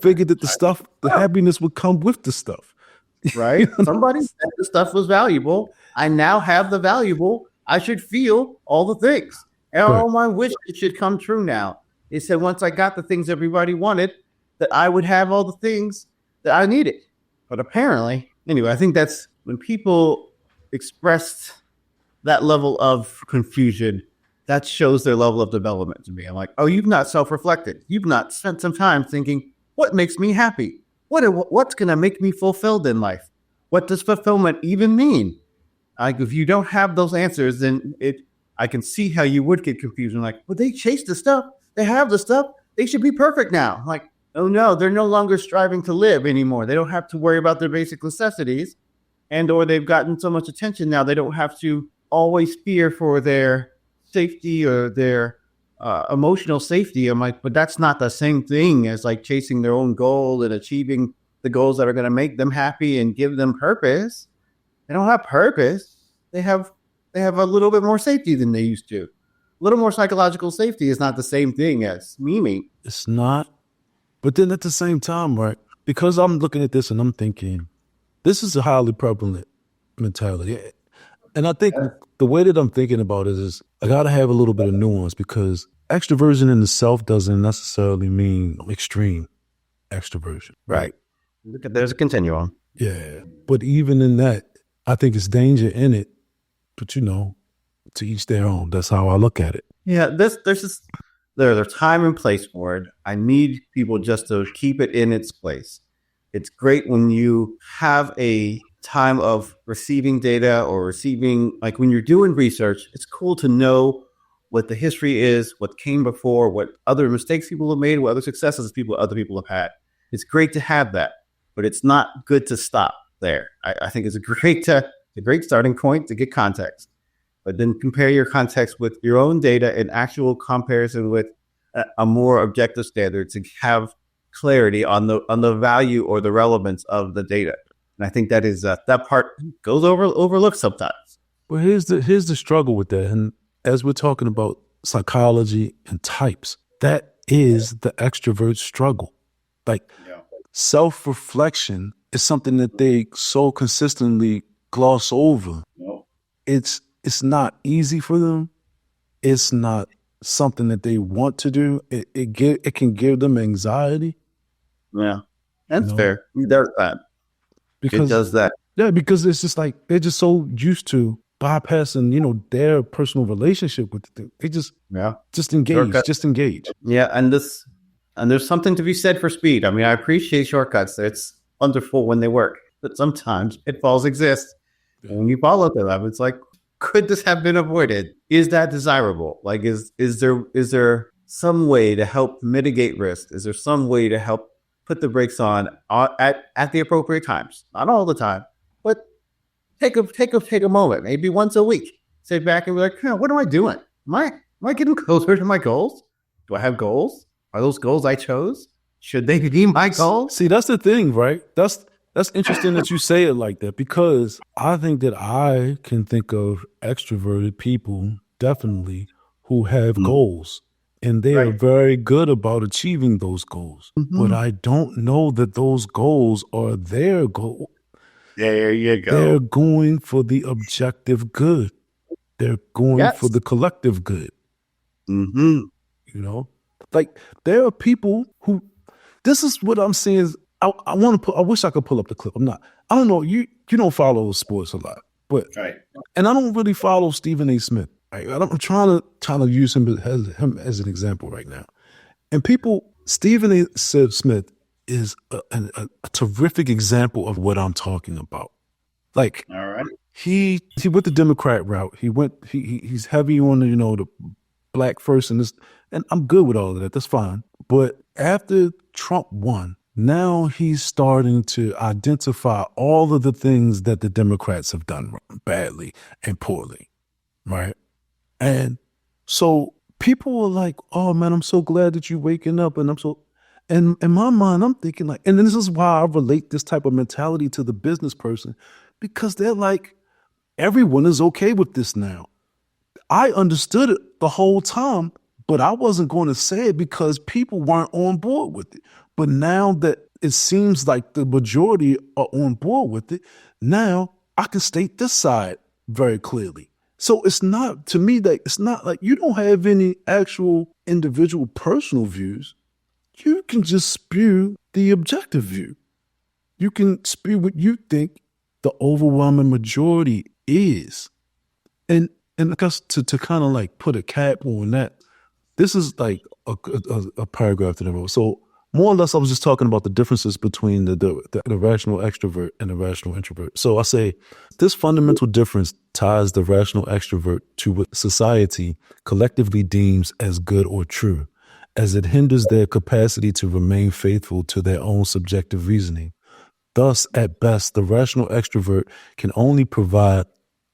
figured that the happiness would come with the stuff. Right? Somebody said the stuff was valuable. I now have the valuable. I should feel all the things. And all my wishes should come true now. It said once I got the things everybody wanted, that I would have all the things that I needed. But apparently, anyway, I think that's when people expressed that level of confusion, that shows their level of development to me. I'm like, oh, you've not self-reflected. You've not spent some time thinking, what makes me happy? What's going to make me fulfilled in life? What does fulfillment even mean? Like, if you don't have those answers, then I can see how you would get confused. And like, well, they chase the stuff. They have the stuff. They should be perfect now. I'm like, oh no, they're no longer striving to live anymore. They don't have to worry about their basic necessities, or they've gotten so much attention now. They don't have to always fear for their safety or their emotional safety. I'm like, but that's not the same thing as like chasing their own goal and achieving the goals that are going to make them happy and give them purpose. They don't have purpose. They have a little bit more safety than they used to. A little more psychological safety is not the same thing as memeing. It's not. But then at the same time, right, because I'm looking at this and I'm thinking, this is a highly prevalent mentality. And I think the way that I'm thinking about it is I got to have a little bit of nuance, because extroversion in itself doesn't necessarily mean extreme extroversion. Right. There's a continuum. Yeah. But even in that, I think it's danger in it. But, to each their own. That's how I look at it. Yeah, there's a time and place for it. I need people just to keep it in its place. It's great when you have a time of receiving data or receiving, like when you're doing research, it's cool to know what the history is, what came before, what other mistakes people have made, what other successes other people have had. It's great to have that, but it's not good to stop there. I think it's a great starting point to get context. But then compare your context with your own data in actual comparison with a more objective standard to have clarity on the value or the relevance of the data. And I think that is that part goes overlooked sometimes. Well, here's the struggle with that. And as we're talking about psychology and types, that is the extrovert struggle. Like self-reflection is something that they so consistently gloss over. It's not easy for them. It's not something that they want to do. It can give them anxiety. Yeah, that's fair. There's that. Because it does that. Yeah, because it's just like they're just so used to bypassing, their personal relationship with it. They just engage, shortcut. Just engage. Yeah, and there's something to be said for speed. I mean, I appreciate shortcuts. It's wonderful when they work, but sometimes pitfalls exist. And when you follow them, it's like, could this have been avoided? Is that desirable? Like, is there some way to help mitigate risk? Is there some way to help put the brakes on at the appropriate times? Not all the time, but take a moment, maybe once a week. Sit back and be like, what am I doing? Am I getting closer to my goals? Do I have goals? Are those goals I chose? Should they be my goals? See, that's the thing, right? That's interesting that you say it like that, because I think that I can think of extroverted people, definitely, who have goals, and they are very good about achieving those goals. Mm-hmm. But I don't know that those goals are their goal. There you go. They're going for the objective good. They're going for the collective good. Mm-hmm. Like there are people who, this is what I'm saying is, I wish I could pull up the clip. I don't know. You don't follow sports a lot, but and I don't really follow Stephen A. Smith. Right? I'm trying to use him as an example right now. And Stephen A. Smith is a terrific example of what I'm talking about. Like, all right, he went the Democrat route. He's heavy on the black first and I'm good with all of that. That's fine. But after Trump won, now he's starting to identify all of the things that the Democrats have done badly and poorly, right? And so people were like, oh man, I'm so glad that you're waking up. And and in my mind, I'm thinking like, and this is why I relate this type of mentality to the business person, because they're like, everyone is okay with this now. I understood it the whole time, but I wasn't going to say it because people weren't on board with it. But now that it seems like the majority are on board with it, now I can state this side very clearly. So it's not, to me, that it's not like you don't have any actual individual personal views. You can just spew the objective view. You can spew what you think the overwhelming majority is. And I guess to kind of like put a cap on that, this is like a paragraph that I wrote. So more or less, I was just talking about the differences between the rational extrovert and the rational introvert. So I say this fundamental difference ties the rational extrovert to what society collectively deems as good or true, as it hinders their capacity to remain faithful to their own subjective reasoning. Thus, at best, the rational extrovert can only provide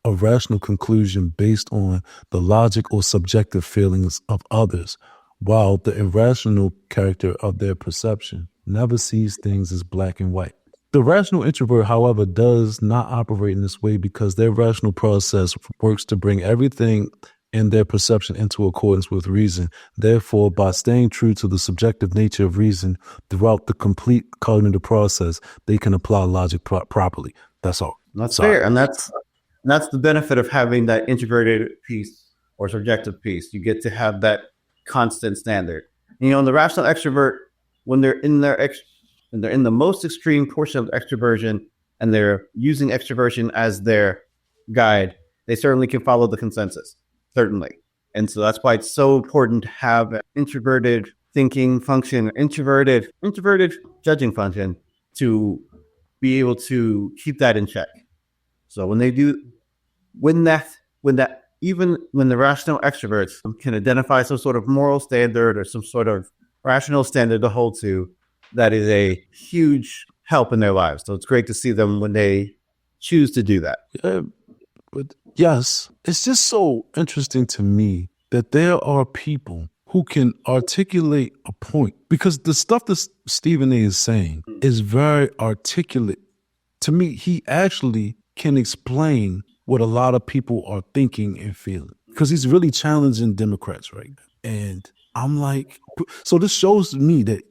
a rational conclusion based on the logic or subjective feelings of others, while the irrational character of their perception never sees things as black and white. The rational introvert, however, does not operate in this way because their rational process works to bring everything in their perception into accordance with reason. Therefore, by staying true to the subjective nature of reason throughout the complete cognitive process, they can apply logic properly. That's all. That's fair. And that's the benefit of having that introverted piece or subjective piece. You get to have that constant standard. You know, the rational extrovert, when they're in the most extreme portion of extroversion and they're using extroversion as their guide, they certainly can follow the consensus, certainly. And so that's why it's so important to have an introverted thinking function, introverted judging function to be able to keep that in check. So when the rational extroverts can identify some sort of moral standard or some sort of rational standard to hold to, that is a huge help in their lives. So it's great to see them when they choose to do that. But yes, it's just so interesting to me that there are people who can articulate a point, because the stuff that Stephen A. is saying is very articulate. To me, he actually can explain what a lot of people are thinking and feeling, because he's really challenging Democrats right now. And I'm like, so this shows me that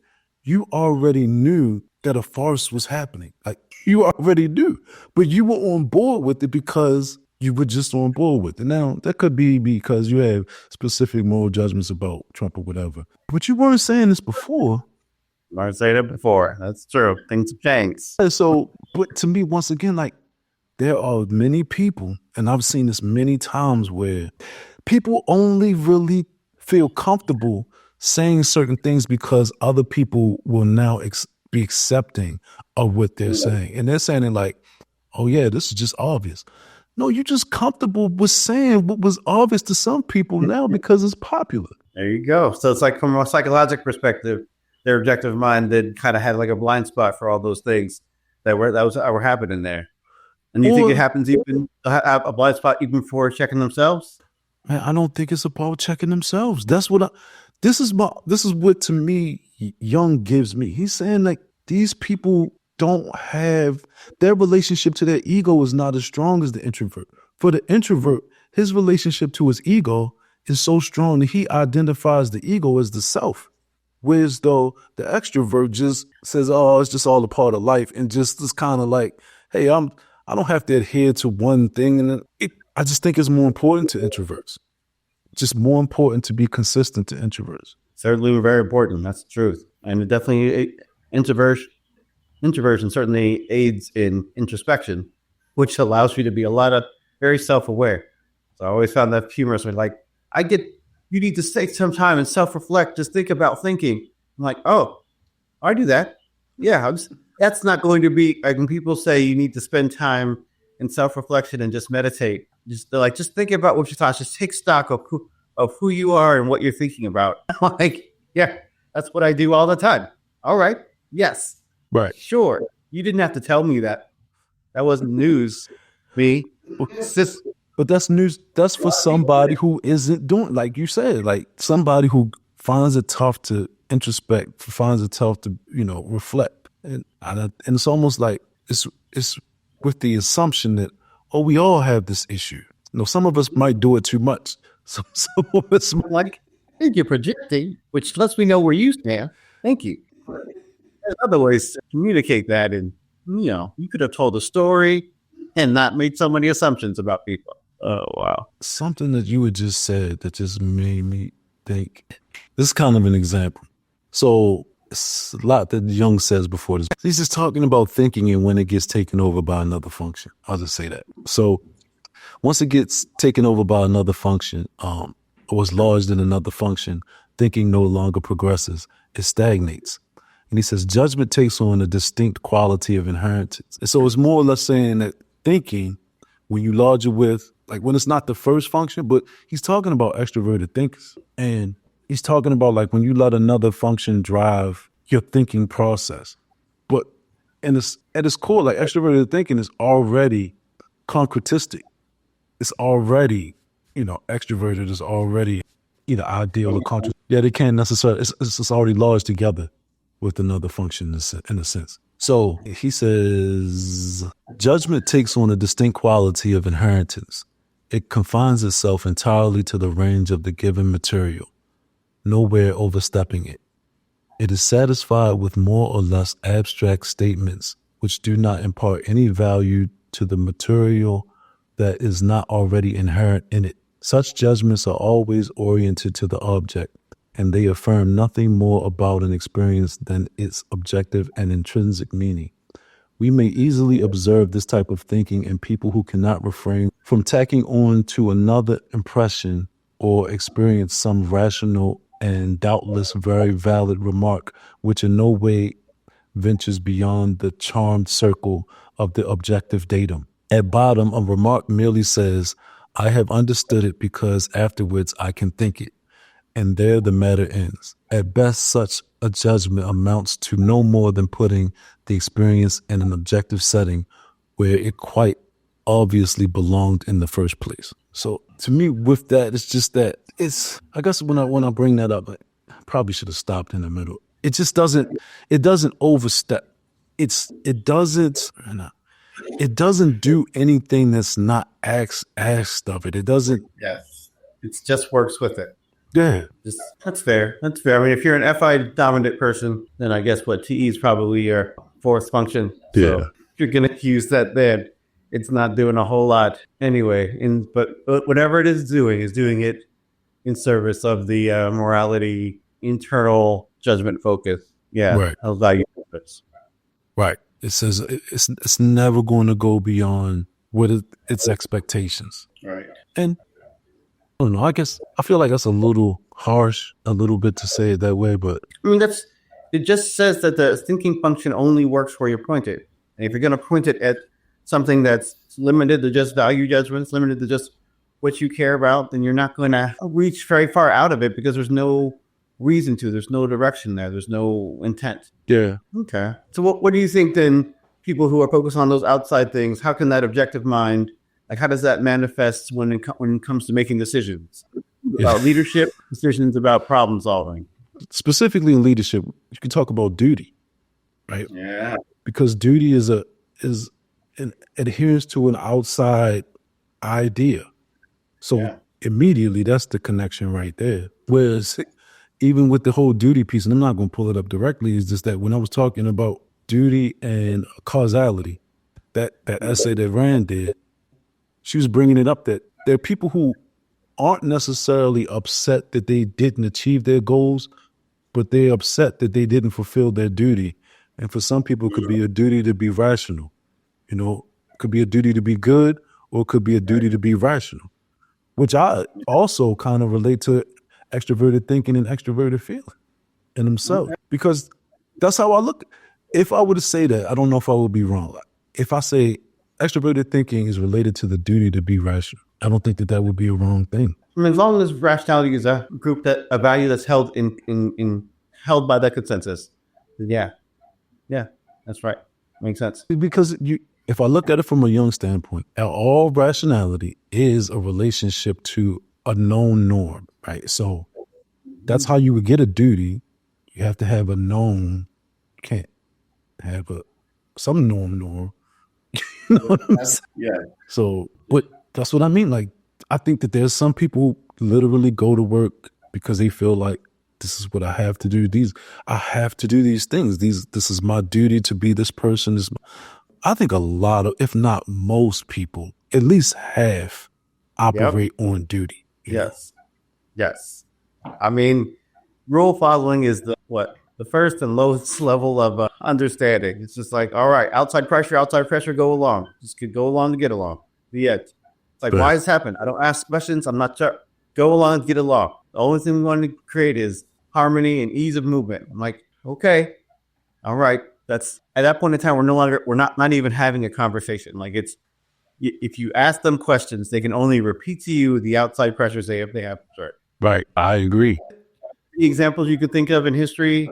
you already knew that a farce was happening. Like, you already knew, but you were on board with it because you were just on board with it. Now, that could be because you have specific moral judgments about Trump or whatever, but you weren't saying this before. I weren't saying it before. That's true. Things have changed. And so, but to me, once again, like, there are many people, and I've seen this many times, where people only really feel comfortable saying certain things because other people will now be accepting of what they're saying. And they're saying it like, oh yeah, this is just obvious. No, you're just comfortable with saying what was obvious to some people now because it's popular. There you go. So it's like, from a psychological perspective, their objective mind did kind of have like a blind spot for all those things that were happening there. And you think it happens even a blind spot even for checking themselves? Man, I don't think it's about checking themselves. This is what to me Jung gives me. He's saying like these people don't have, their relationship to their ego is not as strong as the introvert. For the introvert, his relationship to his ego is so strong that he identifies the ego as the self. Whereas though the extrovert just says, oh, it's just all a part of life, and just is kind of like, hey, I don't have to adhere to one thing. And I just think it's more important to introverts. Just more important to be consistent to introverts. Certainly very important. That's the truth. And it definitely, introversion certainly aids in introspection, which allows you to be very self-aware. So I always found that humorous. When like, you need to take some time and self-reflect. Just think about thinking. I'm like, oh, I do that. Yeah, that's not going to be like when people say you need to spend time in self-reflection and just meditate. Just think about what your thoughts. Just take stock of who you are and what you're thinking about. Like, yeah, that's what I do all the time. All right, Yes. Right. Sure. You didn't have to tell me that. That wasn't news. Me. But that's news. That's for somebody who isn't doing, like you said, like somebody who finds it tough to introspect, finds it tough to, reflect. And it's almost like it's with the assumption that, we all have this issue. Some of us might do it too much. Some of us like, I think you're projecting, which lets me know where you stand. Thank you. There's other ways to communicate that. And, you could have told a story and not made so many assumptions about people. Oh, wow. Something that you had just said that just made me think. This is kind of an example. So it's a lot that Jung says before this. He's just talking about thinking and when it gets taken over by another function. I'll just say that. So once it gets taken over by another function, or is lodged in another function, thinking no longer progresses. It stagnates. And he says judgment takes on a distinct quality of inheritance. And so it's more or less saying that thinking, when you lodge it with, like when it's not the first function, but he's talking about extroverted thinkers. And he's talking about like when you let another function drive your thinking process. But at its core, like extroverted thinking is already concretistic. It's already, extroverted is already either ideal or conscious. Yeah, they can't necessarily, it's already lodged together with another function in a sense. So he says, judgment takes on a distinct quality of inheritance. It confines itself entirely to the range of the given material, nowhere overstepping it. It is satisfied with more or less abstract statements which do not impart any value to the material that is not already inherent in it. Such judgments are always oriented to the object, and they affirm nothing more about an experience than its objective and intrinsic meaning. We may easily observe this type of thinking in people who cannot refrain from tacking on to another impression or experience some rational and doubtless very valid remark, which in no way ventures beyond the charmed circle of the objective datum. At bottom, a remark merely says, I have understood it because afterwards I can think it. And there the matter ends. At best, such a judgment amounts to no more than putting the experience in an objective setting where it quite obviously belonged in the first place. So to me, with that, it's just that I guess when I bring that up, I probably should have stopped in the middle. It just doesn't overstep. It doesn't do anything that's not asked of it. It doesn't. Yes. It just works with it. Yeah. That's fair. That's fair. I mean, if you're an FI dominant person, then I guess TE is probably your fourth function. Yeah. So if you're going to use that then, it's not doing a whole lot anyway. But whatever it is doing it in service of the morality, internal judgment focus. Yeah. Right. Value focus. Right. It says it's never going to go beyond what its expectations. Right. And I don't know. I guess I feel like that's a little harsh, a little bit to say it that way, but I mean, it just says that the thinking function only works where you're pointed. And if you're going to point it at something that's limited to just value judgments, limited to just what you care about, then you're not going to reach very far out of it because there's no reason to. There's no direction there. There's no intent. yeah. Okay. So what do you think then, people who are focused on those outside things, how can that objective mind, like how does that manifest when it comes to making decisions about leadership, decisions about problem solving? Specifically in leadership, you can talk about duty, right? Yeah. Because duty is an adherence to an outside idea. So immediately that's the connection right there. Whereas even with the whole duty piece, and I'm not going to pull it up directly, is just that when I was talking about duty and causality, that essay that Rand did, she was bringing it up that there are people who aren't necessarily upset that they didn't achieve their goals, but they're upset that they didn't fulfill their duty. And for some people, it could be a duty to be rational. It could be a duty to be good, or it could be a duty to be rational, which I also kind of relate to extroverted thinking and extroverted feeling in themselves, because that's how I look. If I were to say that, I don't know if I would be wrong. If I say extroverted thinking is related to the duty to be rational, I don't think that would be a wrong thing. I mean, as long as rationality is a value that's held held by that consensus, then yeah. Yeah, that's right. Makes sense. Because if I look at it from a young standpoint, all rationality is a relationship to a known norm, right? So that's how you would get a duty. You have to have a known. You can't have some norm. You know what I'm saying? Yeah. So, but that's what I mean. Like, I think that there's some people who literally go to work because they feel like this is what I have to do. I have to do these things. This is my duty to be this person. I think a lot of, if not most people, at least half operate on duty. Yes. Yes. I mean, rule following is the first and lowest level of understanding. It's just like, all right, outside pressure, go along. Just go along to get along. The end. It's like, why does this happen? I don't ask questions. I'm not sure. Go along, get along. The only thing we want to create is harmony and ease of movement. I'm like, okay, all right. That's at that point in time, we're not even having a conversation. Like, it's, if you ask them questions, they can only repeat to you the outside pressures they have. Right. I agree. The examples you could think of in history,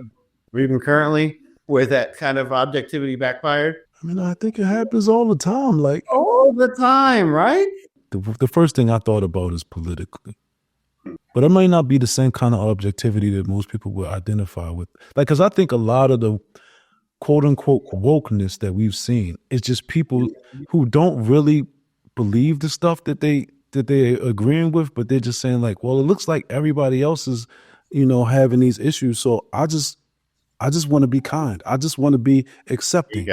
or even currently, where that kind of objectivity backfired? I mean, I think it happens all the time. Like, all the time, right? The first thing I thought about is politically. But it might not be the same kind of objectivity that most people would identify with. Like, because I think a lot of the quote unquote wokeness that we've seen is just people who don't really believe the stuff that they're agreeing with, but they're just saying like, well, it looks like everybody else is, having these issues. So I just want to be kind. I just want to be accepting,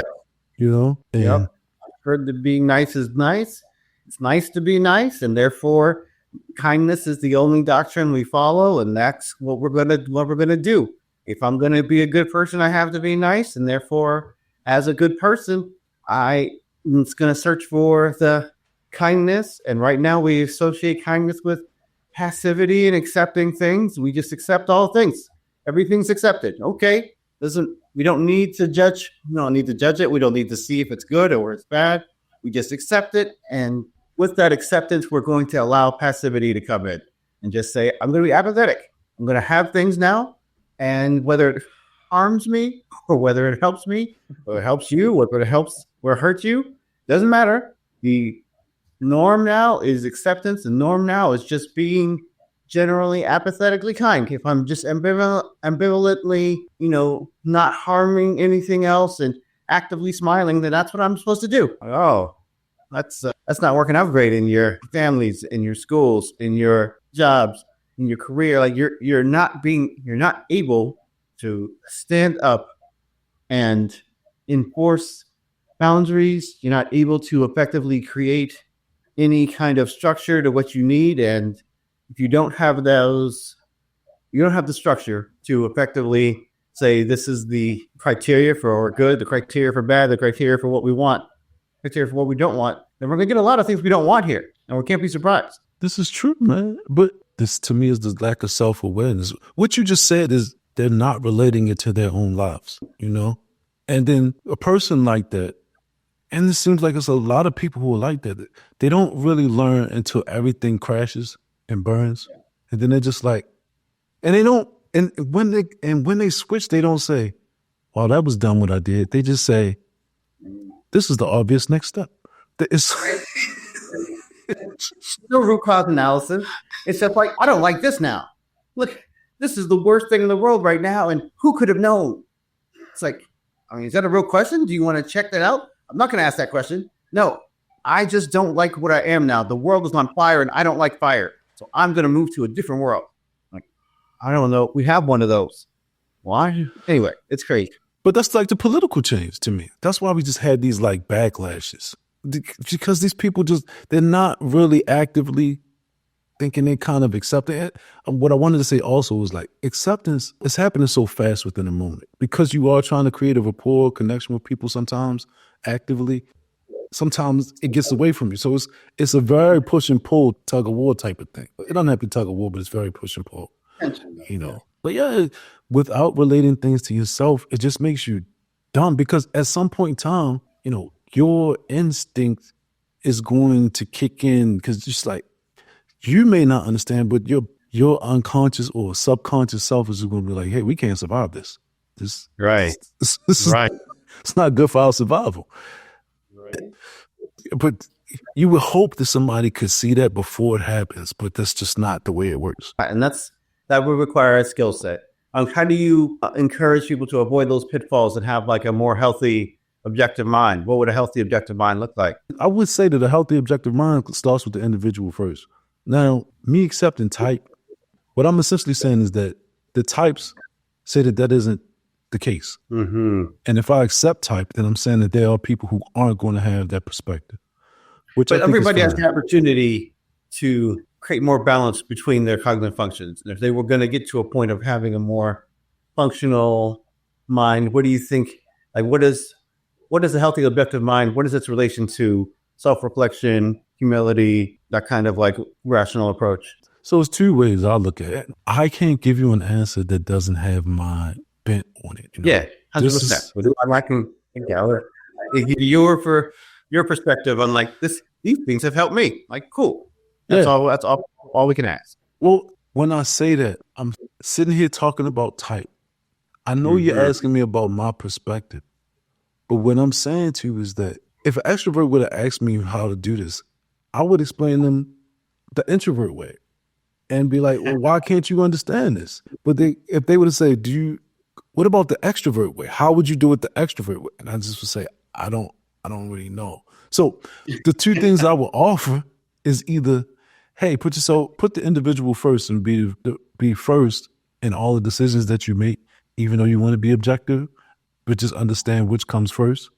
And, I've heard that being nice is nice. It's nice to be nice. And therefore kindness is the only doctrine we follow. And that's what we're going to do. If I'm going to be a good person, I have to be nice. And therefore, as a good person, I'm going to search for the kindness. And right now we associate kindness with passivity and accepting things. We just accept all things. Everything's accepted. Okay. We don't need to judge. We don't need to judge it. We don't need to see if it's good or it's bad. We just accept it. And with that acceptance, we're going to allow passivity to come in and just say, I'm going to be apathetic. I'm going to have things now. And whether it harms me or whether it helps me or it helps you, whether it helps or hurts you, doesn't matter. The norm now is acceptance. The norm now is just being generally apathetically kind. If I'm just ambivalently, not harming anything else and actively smiling, then that's what I'm supposed to do. Oh, that's not working out great in your families, in your schools, in your jobs, in your career. Like you're not able to stand up and enforce boundaries. You're not able to effectively create any kind of structure to what you need. And if you don't have those, you don't have the structure to effectively say, this is the criteria for good, the criteria for bad, the criteria for what we want, criteria for what we don't want, then we're going to get a lot of things we don't want here. And we can't be surprised. This is true, man. But this to me is the lack of self-awareness. What you just said is they're not relating it to their own lives, And then a person like that, and it seems like it's a lot of people who are like that, they don't really learn until everything crashes and burns. And then they're just like, and they don't, and when they switch, they don't say, well, that was dumb what I did. They just say, this is the obvious next step. It's no root cause analysis. It's just like, I don't like this now. Look, this is the worst thing in the world right now. And who could have known? It's like, is that a real question? Do you want to check that out? I'm not going to ask that question. No, I just don't like what I am now. The world is on fire and I don't like fire. So I'm going to move to a different world. Like, I don't know. We have one of those. Why? Anyway, it's crazy. But that's like the political change to me. That's why we just had these like backlashes. Because these people they're not really actively thinking they kind of accepting it. What I wanted to say also was like acceptance is happening so fast within a moment because you are trying to create a rapport, connection with people sometimes actively. Sometimes it gets away from you. So it's a very push and pull, tug of war type of thing. It doesn't have to be tug of war, but it's very push and pull, But yeah, without relating things to yourself, it just makes you dumb because at some point in time, your instinct is going to kick in because just like you may not understand, but your unconscious or subconscious self is going to be like, hey, we can't survive this. Right. This right. It's not good for our survival. Right. But you would hope that somebody could see that before it happens, but that's just not the way it works. And that would require a skill set. How do you encourage people to avoid those pitfalls and have like a more healthy objective mind? What would a healthy objective mind look like? I would say that a healthy objective mind starts with the individual first. Now, me accepting type, what I'm essentially saying is that the types say that isn't the case. Mm-hmm. And if I accept type, then I'm saying that there are people who aren't going to have that perspective. But everybody has the opportunity to create more balance between their cognitive functions. And if they were going to get to a point of having a more functional mind, what do you think? Like, what is a healthy objective mind? What is its relation to self-reflection, humility, that kind of like rational approach? So it's two ways I look at it. I can't give you an answer that doesn't have my bent on it. You know? Yeah, 100%. I can give your perspective on like this. These things have helped me. Like, cool. That's all we can ask. Well, when I say that, I'm sitting here talking about type. I know you're asking me about my perspective, but what I'm saying to you is that if an extrovert would have asked me how to do this, I would explain them the introvert way and be like, well, why can't you understand this? But if they would have said, what about the extrovert way? How would you do it the extrovert way? And I just would say, I don't really know. So the two things I would offer is either, hey, put the individual first and be first in all the decisions that you make, even though you want to be objective, but just understand which comes first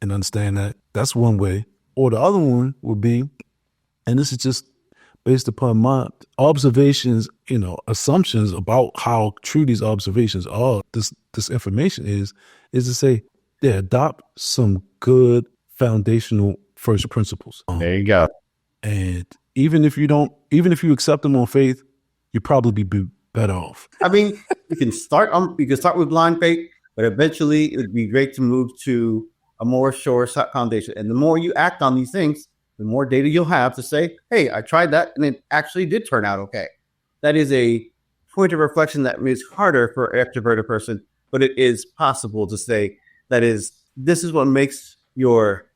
and understand that. That's one way. Or the other one would be, and this is just based upon my observations, assumptions about how true these observations are, this information is to say, yeah, adopt some good foundational first principles. There you go. And even if you accept them on faith, you probably be better off. I mean, you can start with blind faith, but eventually it would be great to move to a more sure foundation. And the more you act on these things, the more data you'll have to say, hey, I tried that and it actually did turn out okay. That is a point of reflection that is harder for an extroverted person, but it is possible to say this is what makes your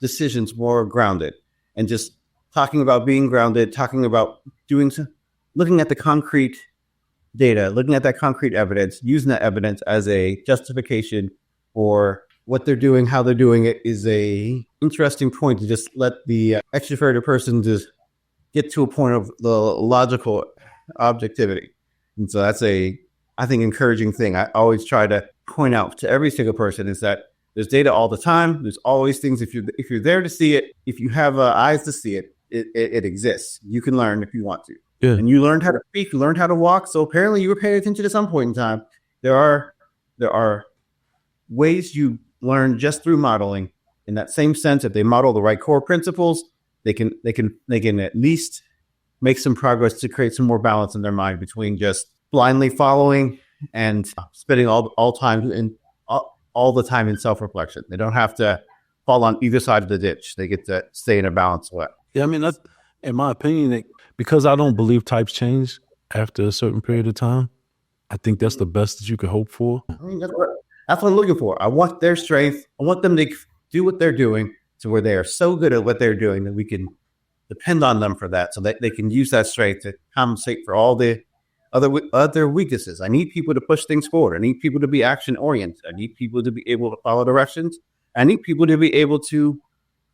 decisions more grounded. And just talking about being grounded, talking about looking at the concrete data, looking at that concrete evidence, using that evidence as a justification for what they're doing, how they're doing it is a interesting point to just let the extroverted person just get to a point of the logical objectivity. And so that's I think, encouraging thing. I always try to point out to every single person is that there's data all the time. There's always things. If you're there to see it, if you have eyes to see it, it exists. You can learn if you want to. Yeah. And you learned how to speak, you learned how to walk. So apparently you were paying attention at some point in time. There are ways you learn just through modeling. In that same sense, if they model the right core principles, they can at least make some progress to create some more balance in their mind between just blindly following and spending all the time in self-reflection. They don't have to fall on either side of the ditch. They get to stay in a balanced way. Yeah, I mean, that's, in my opinion, because I don't believe types change after a certain period of time, I think that's the best that you could hope for. I mean, that's what I'm looking for. I want their strength. I want them to do what they're doing to where they are so good at what they're doing that we can depend on them for that, so that they can use that strength to compensate for all the other weaknesses. I need people to push things forward. I need people to be action oriented. I need people to be able to follow directions. I need people to be able to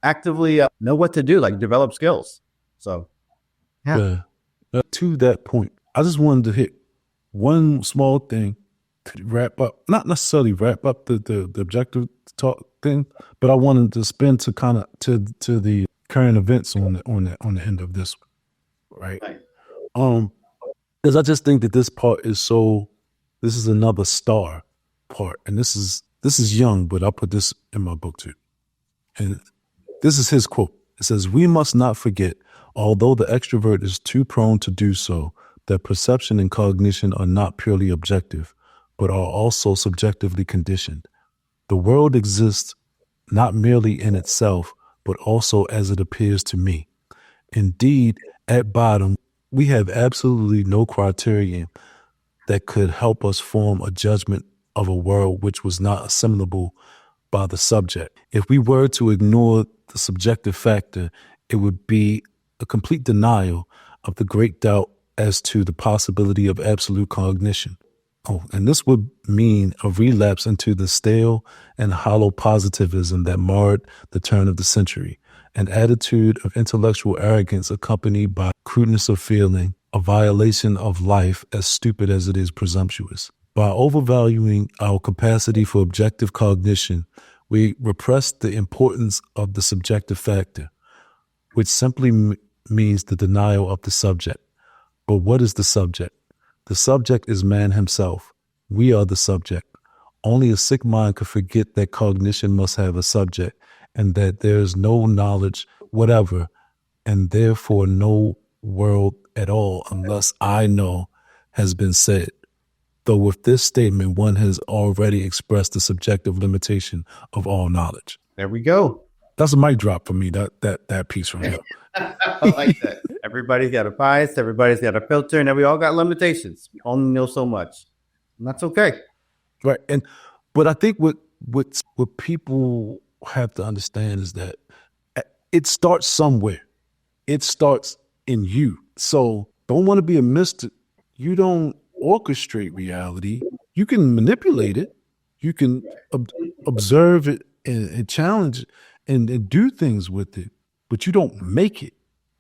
actively know what to do, like develop skills. So, yeah. To that point, I just wanted to hit one small thing to wrap up, not necessarily wrap up the objective talk thing, but I wanted to spin to kind of to the current events on the end of this, right? Because I just think that this part is this is another star part, and this is young, but I'll put this in my book too. And this is his quote. It says, "We must not forget, although the extrovert is too prone to do so, that perception and cognition are not purely objective, but are also subjectively conditioned. The world exists not merely in itself, but also as it appears to me. Indeed, at bottom, we have absolutely no criterion that could help us form a judgment of a world which was not assimilable by the subject. If we were to ignore the subjective factor, it would be a complete denial of the great doubt as to the possibility of absolute cognition. Oh, and this would mean a relapse into the stale and hollow positivism that marred the turn of the century, an attitude of intellectual arrogance accompanied by crudeness of feeling, a violation of life as stupid as it is presumptuous. By overvaluing our capacity for objective cognition, we repress the importance of the subjective factor, which simply means the denial of the subject. But what is the subject? The subject is man himself. We are the subject. Only a sick mind could forget that cognition must have a subject and that there is no knowledge whatever and therefore no world at all unless I know has been said. Though with this statement, one has already expressed the subjective limitation of all knowledge. There we go. That's a mic drop for me, that piece from him. I like that. Everybody's got a bias, everybody's got a filter, and then we all got limitations. We only know so much. And that's okay. Right. But I think what people have to understand is that it starts somewhere. It starts in you. So don't want to be a mystic. You don't orchestrate reality. You can manipulate it. You can observe it and challenge it and do things with it, but you don't make it.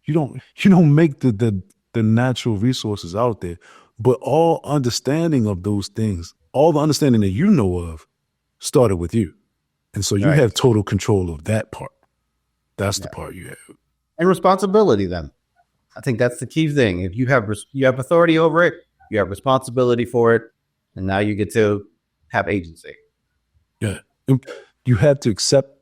You don't make the natural resources out there. But all understanding of those things, all the understanding that you know of, started with you. And so you have total control of that part. That's the part you have. And responsibility then. I think that's the key thing. If you have authority over it, you have responsibility for it, and now you get to have agency. Yeah. You have to accept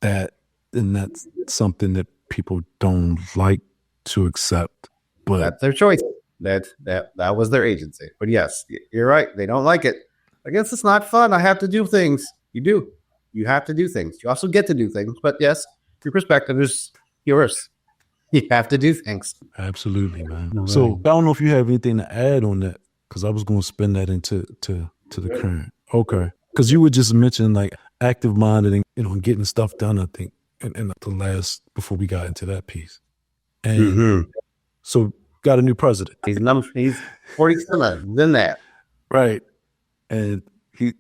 that, and that's something that people don't like to accept. But that's their choice. That was their agency. But yes, you're right. They don't like it. I guess it's not fun. I have to do things. You do. You have to do things. You also get to do things. But yes, your perspective is yours. You have to do things. Absolutely, man. Right. So I don't know if you have anything to add on that, because I was going to spin that into the current. Okay. Because you were just mentioning like active minded and getting stuff done, I think, in the last, before we got into that piece. And so got a new president. He's 47 than that. Right. And he's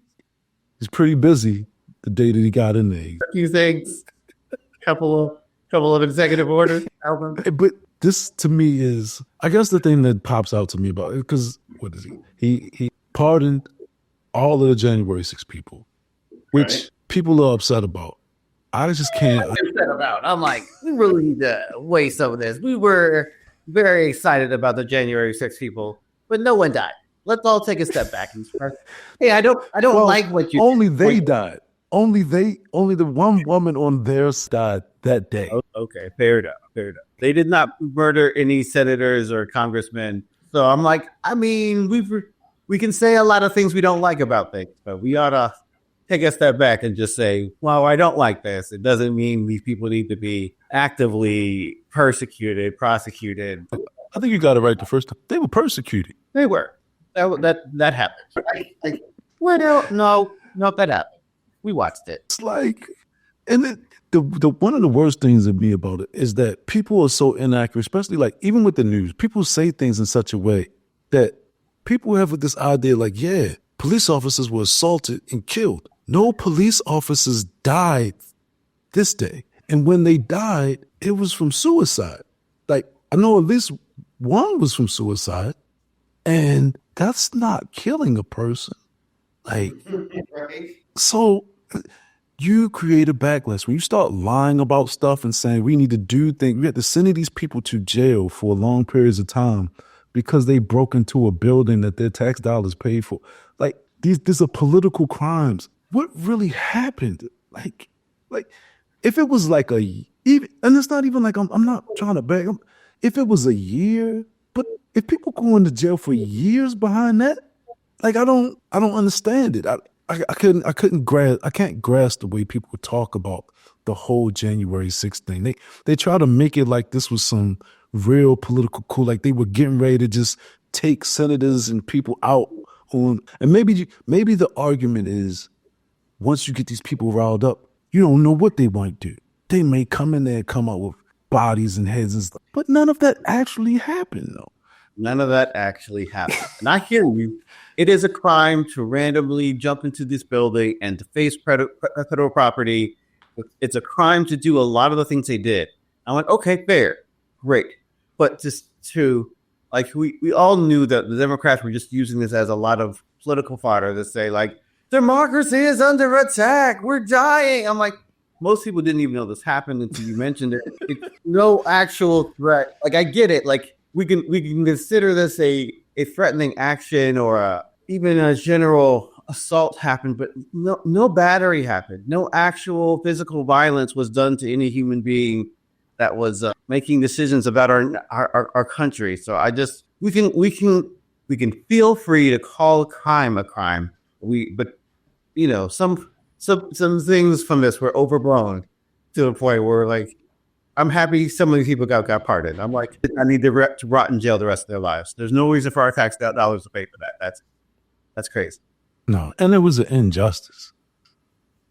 pretty busy the day that he got in there. A few things, couple of executive orders. But this to me is, I guess, the thing that pops out to me about it, because what is he? He pardoned all of the January 6 people, which people are upset about. I just can't. Upset about. I'm like, we really need to weigh some of this. We were very excited about the January 6 people, but no one died. Let's all take a step back and start. Hey, I don't like what you. Only they died. Only the one woman on theirs died that day. Okay, fair enough. They did not murder any senators or congressmen. So I'm like, I mean, we can say a lot of things we don't like about things, but we ought to take a step back and just say, well, I don't like this. It doesn't mean these people need to be actively persecuted, prosecuted. I think you got it right the first time. They were persecuted. They were. That happened. Well, no, that happened. We watched it. It's like, and the one of the worst things to me about it is that people are so inaccurate, especially like even with the news. People say things in such a way that people have this idea like, yeah, police officers were assaulted and killed. No police officers died this day. And when they died, it was from suicide. Like, I know at least one was from suicide, and that's not killing a person. Like, so you create a backlash. When you start lying about stuff and saying we need to do things, we have to send these people to jail for long periods of time because they broke into a building that their tax dollars paid for. Like, these are political crimes. What really happened? Like if it was like and it's not even like I'm not trying to beg. If it was a year, but if people go into jail for years behind that, like I don't understand it. I can't grasp the way people talk about the whole January 6th thing. They try to make it like this was some real political coup, like they were getting ready to just take senators and people out on. And maybe the argument is once you get these people riled up, you don't know what they might do. They may come in there and come out with bodies and heads and stuff, but none of that actually happened, though. None of that actually happened. And I hear you. It is a crime to randomly jump into this building and to face federal property. It's a crime to do a lot of the things they did. I went, okay, fair, great. But just to, like, we all knew that the Democrats were just using this as a lot of political fodder to say, like, democracy is under attack. We're dying. I'm like, most people didn't even know this happened until you mentioned it. It's no actual threat. Like, I get it. Like, we can consider this a threatening action or even a general assault happened, but no battery happened. No actual physical violence was done to any human being that was making decisions about our country. So we can feel free to call a crime a crime. But you know, some things from this were overblown to the point where, like, I'm happy some of these people got pardoned. I'm like, I need to rot in jail the rest of their lives. There's no reason for our tax dollars to pay for that. That's crazy. No, and it was an injustice,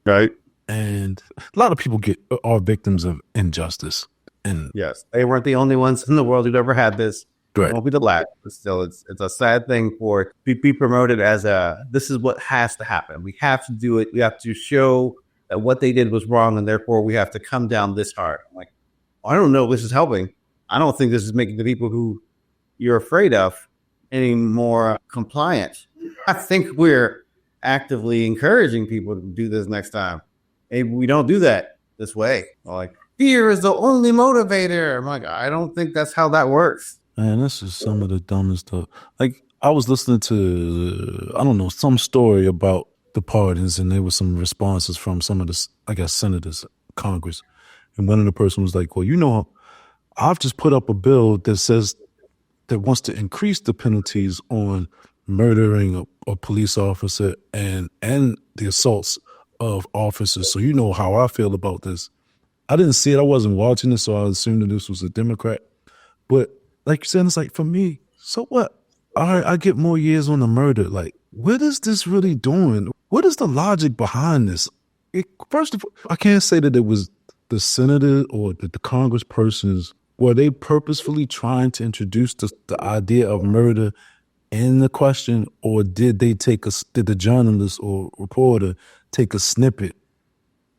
right? And a lot of people are victims of injustice. And yes, they weren't the only ones in the world who'd ever had this. Right. It won't be the last, but still, it's a sad thing for be promoted as this is what has to happen. We have to do it. We have to show that what they did was wrong, and therefore we have to come down this hard. I'm like, I don't know if this is helping. I don't think this is making the people who you're afraid of any more compliant. I think we're actively encouraging people to do this next time. Maybe we don't do that this way. Like, fear is the only motivator. I'm like, I don't think that's how that works. Man, this is some of the dumbest stuff. Like, I was listening to, I don't know, some story about the pardons, and there was some responses from some of the, I guess, senators, Congress. And one of the person was like, well, you know, I've just put up a bill that says that wants to increase the penalties on murdering a police officer and the assaults of officers. So you know how I feel about this. I didn't see it. I wasn't watching it, so I assumed that this was a Democrat. But like you said, it's like, for me, so what? All right, I get more years on the murder. Like, what is this really doing? What is the logic behind this? First of all, I can't say that it was the senator or the congresspersons. Were they purposefully trying to introduce the idea of murder in the question, or did they did the journalist or reporter take a snippet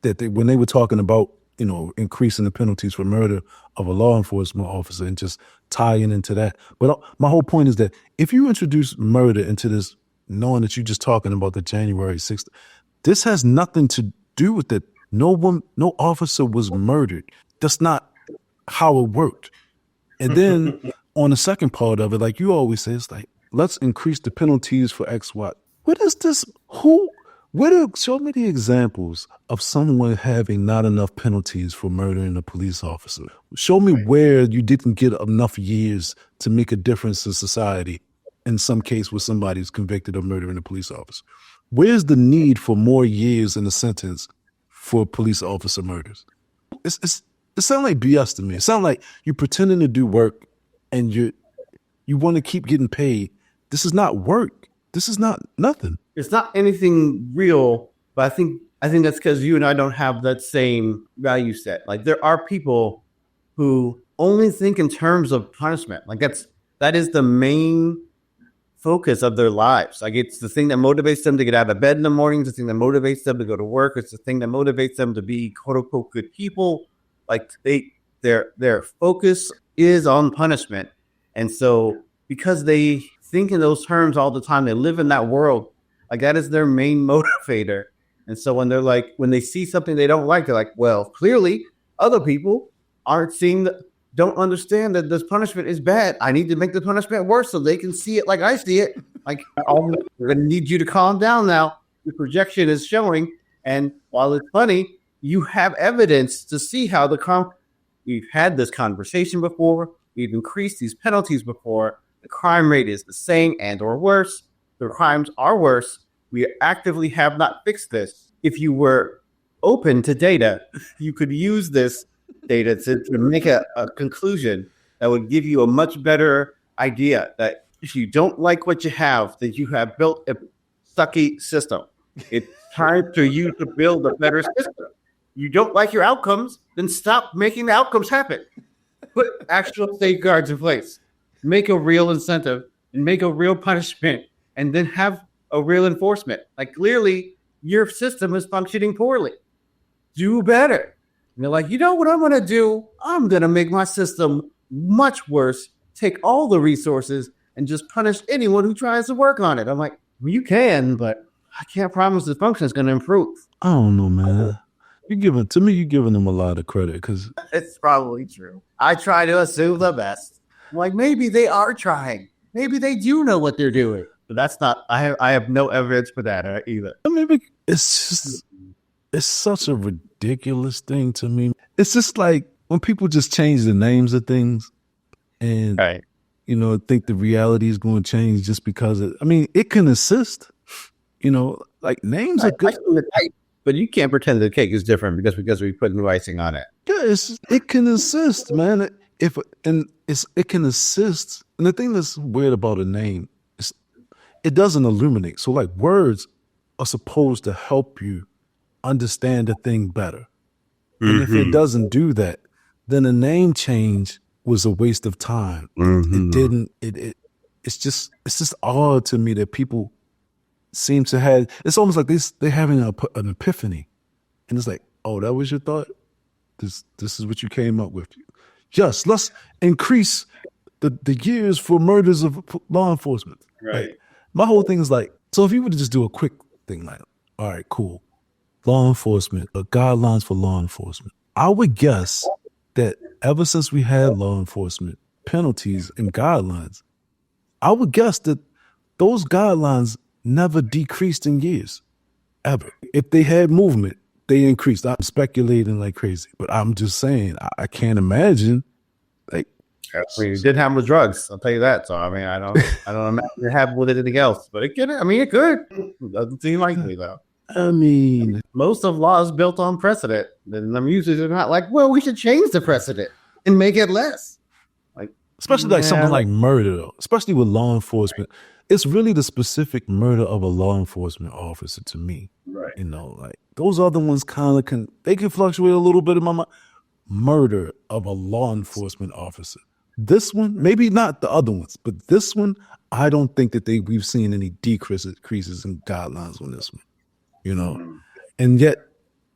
that when they were talking about, you know, increasing the penalties for murder of a law enforcement officer and just tying into that? But my whole point is that if you introduce murder into this, knowing that you're just talking about the January 6th, this has nothing to do with it. No officer was murdered. That's not how it worked. And then on the second part of it, like you always say, it's like, let's increase the penalties for X, Y. What is this? Show me the examples of someone having not enough penalties for murdering a police officer. Show me where you didn't get enough years to make a difference in society in some case where somebody's convicted of murdering a police officer. Where's the need for more years in a sentence for police officer murders? It sounds like BS to me. It sounds like you're pretending to do work and you want to keep getting paid. This is not work. This is not nothing. It's not anything real, but I think that's because you and I don't have that same value set. Like, there are people who only think in terms of punishment. Like, that is the main focus of their lives. Like, it's the thing that motivates them to get out of bed in the morning. It's the thing that motivates them to go to work. It's the thing that motivates them to be quote unquote good people. Like, their focus is on punishment. And so because they think in those terms all the time, they live in that world, like, that is their main motivator. And so when they see something they don't like, they're like, well, clearly other people don't understand that this punishment is bad. I need to make the punishment worse so they can see it like I see it. Like, we're going to need you to calm down now. The projection is showing. And while it's funny, you have evidence to see how we've had this conversation before. We've increased these penalties before. The crime rate is the same and or worse. The crimes are worse. We actively have not fixed this. If you were open to data, you could use this data to make a conclusion that would give you a much better idea that if you don't like what you have, that you have built a sucky system. It time for you to build a better system. You don't like your outcomes, then stop making the outcomes happen. Put actual safeguards in place. Make a real incentive and make a real punishment, and then have a real enforcement. Like, clearly, your system is functioning poorly. Do better. And they're like, you know what I'm going to do? I'm going to make my system much worse, take all the resources, and just punish anyone who tries to work on it. I'm like, well, you can, but I can't promise the function is going to improve. I don't know, man. You're giving them a lot of credit because It's probably true. I try to assume the best. I'm like, maybe they are trying. Maybe they do know what they're doing. But that's not, I have no evidence for that either. I mean, it's such a ridiculous thing to me. It's just like when people just change the names of things and, think the reality is going to change just because it can assist, like names are good. But you can't pretend the cake is different because we put new icing on it. Yeah, it can assist, man. It can assist. And the thing that's weird about a name is it doesn't illuminate. So like words are supposed to help you understand a thing better. And if it doesn't do that, then a name change was a waste of time. It didn't. It's just odd to me that people seem to have. It's almost like they're having an epiphany, and it's like, oh, that was your thought. This is what you came up with. Yes, let's increase the years for murders of law enforcement. Right. Like, my whole thing is like, so if you were to just do a quick thing, like, all right, cool, law enforcement, guidelines for law enforcement. I would guess that ever since we had law enforcement penalties and guidelines, I would guess that those guidelines never decreased in years, ever. If they had movement, they increased. I'm speculating like crazy, but I'm just saying, I can't imagine. Like, you did have with drugs, I'll tell you that. So I don't imagine it happened with anything else. But it could. It could. It doesn't seem likely though. Most of law is built on precedent. And the users are not like, well, we should change the precedent and make it less. Like, especially like something like murder, though. Especially with law enforcement, it's really the specific murder of a law enforcement officer to me. Right. Like those other ones kind of can fluctuate a little bit in my mind. Murder of a law enforcement officer. This one, maybe not the other ones, but this one, I don't think that we've seen any decreases in guidelines on this one. And yet,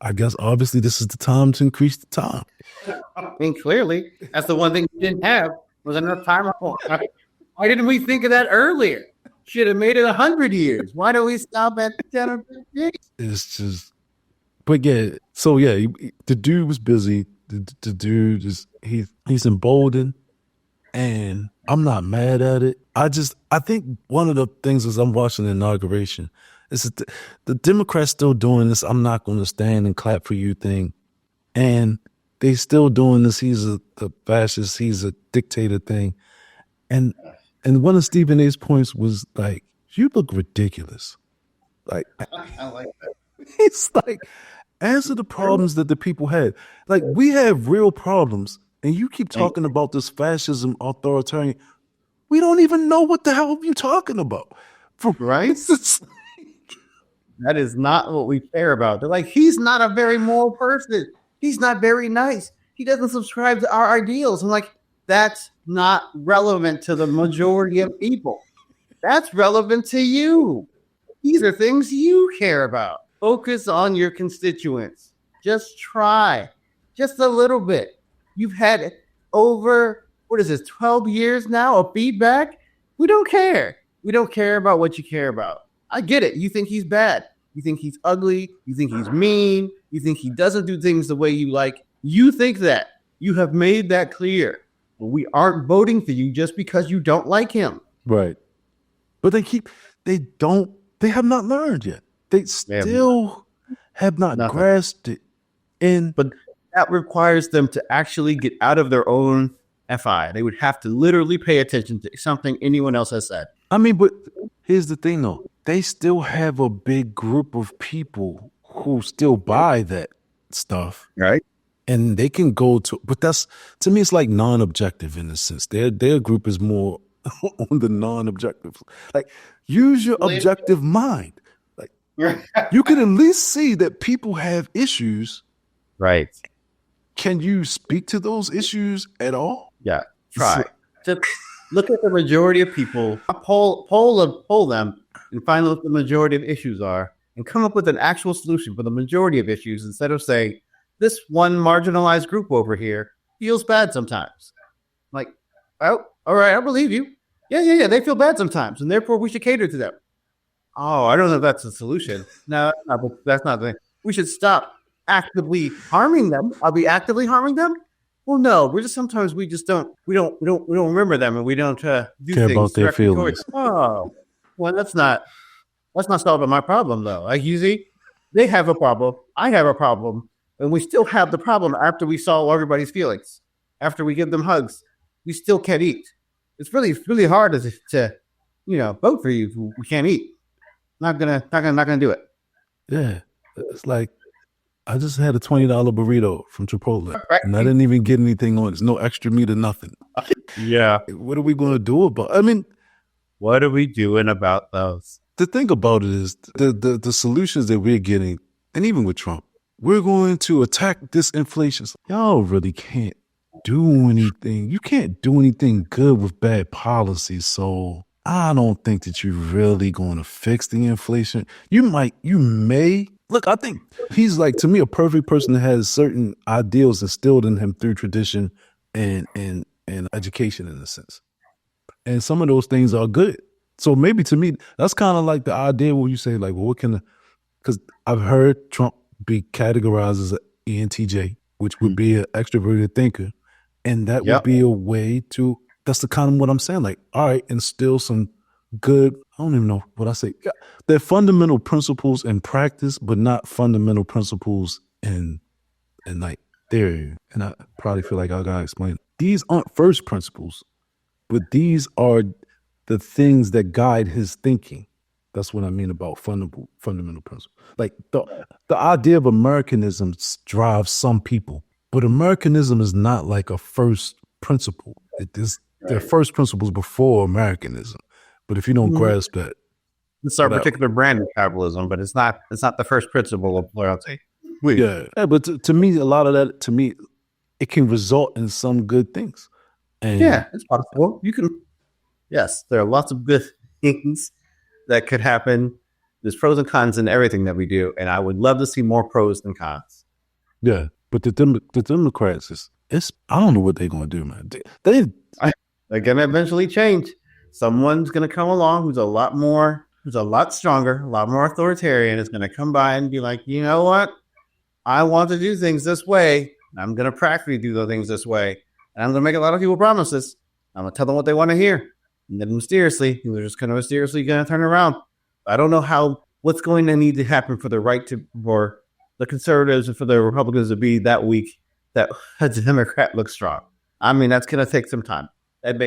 I guess obviously this is the time to increase the time. Clearly, that's the one thing we didn't have was enough time. Why didn't we think of that earlier? Should have made it 100 years. Why do we stop at 10 or 15? It's just, but yeah. So yeah, the dude was busy. The dude he's emboldened, and I'm not mad at it. I think one of the things as I'm watching the inauguration. It's the Democrats still doing this I'm not going to stand and clap for you thing. And they still doing this he's a fascist, he's a dictator thing. And one of Stephen A's points was like, you look ridiculous. Like, I like that. It's like, answer the problems that the people had. Like, we have real problems, and you keep talking about this fascism, authoritarian. We don't even know what the hell you're talking about. Right? That is not what we care about. They're like, he's not a very moral person. He's not very nice. He doesn't subscribe to our ideals. I'm like, that's not relevant to the majority of people. That's relevant to you. These are things you care about. Focus on your constituents. Just try. Just a little bit. You've had over, 12 years now of feedback? We don't care. We don't care about what you care about. I get it. You think he's bad. You think he's ugly. You think he's mean. You think he doesn't do things the way you like. You think that. You have made that clear. But we aren't voting for you just because you don't like him. Right. But they have not learned yet. They still have not grasped it. But that requires them to actually get out of their own FI. They would have to literally pay attention to something anyone else has said. But here's the thing, though. They still have a big group of people who still buy that stuff. Right. And they can go to, but that's, to me, it's like non-objective in a sense. Their group is more on the non-objective. Like, use your objective mind. Like, You can at least see that people have issues. Right. Can you speak to those issues at all? Yeah. Try. Just look at the majority of people, poll them, and find out what the majority of issues are, and come up with an actual solution for the majority of issues instead of saying, this one marginalized group over here feels bad sometimes. Like, oh, all right, I believe you. Yeah. They feel bad sometimes, and therefore we should cater to them. Oh, I don't know if that's the solution. No, that's not the thing. We should stop actively harming them. Are we actively harming them? Well, no. We're just sometimes we don't remember them, and we don't do care things about their feelings. Oh, well, that's not solving my problem though. Like you see, they have a problem. I have a problem. And we still have the problem after we solve everybody's feelings. After we give them hugs, we still can't eat. It's really hard to vote for you who we can't eat. Not gonna do it. Yeah, it's like I just had a $20 burrito from Chipotle, right. And I didn't even get anything on it. There's no extra meat or nothing. Yeah. What are we going to do about? I mean, what are we doing about those? The thing about it is the solutions that we're getting, and even with Trump, we're going to attack this inflation. Y'all really can't do anything. You can't do anything good with bad policies. So I don't think that you're really going to fix the inflation. You may. Look, I think he's like, to me, a perfect person that has certain ideals instilled in him through tradition and education in a sense. And some of those things are good. So maybe to me, that's kind of like the idea where you say like, well, because I've heard Trump be categorized as an ENTJ, which would be an extroverted thinker. And that would be a way to, that's the kind of what I'm saying. Like, all right, instill some good, I don't even know what I say. They're fundamental principles in practice, but not fundamental principles in like theory. And I probably feel like I gotta explain. These aren't first principles, but these are the things that guide his thinking. That's what I mean about fundamental principles. Like the idea of Americanism drives some people, but Americanism is not like a first principle. There are first principles before Americanism. But if you don't grasp that, it's our particular brand of capitalism, but it's not the first principle of loyalty. Yeah, but to me, a lot of that, to me, it can result in some good things. And yeah, it's possible. You can. Yes, there are lots of good things that could happen. There's pros and cons in everything that we do, and I would love to see more pros than cons. Yeah, but the Democrats, I don't know what they're going to do, man. They're going to eventually change. Someone's going to come along who's a lot stronger, a lot more authoritarian. Is going to come by and be like, you know what? I want to do things this way. I'm going to practically do the things this way. And I'm going to make a lot of people promises. I'm going to tell them what they want to hear. And then mysteriously, they're just kind of mysteriously going to turn around. I don't know what's going to need to happen for for the conservatives and for the Republicans to be that weak that a Democrat looks strong. I mean, that's going to take some time. That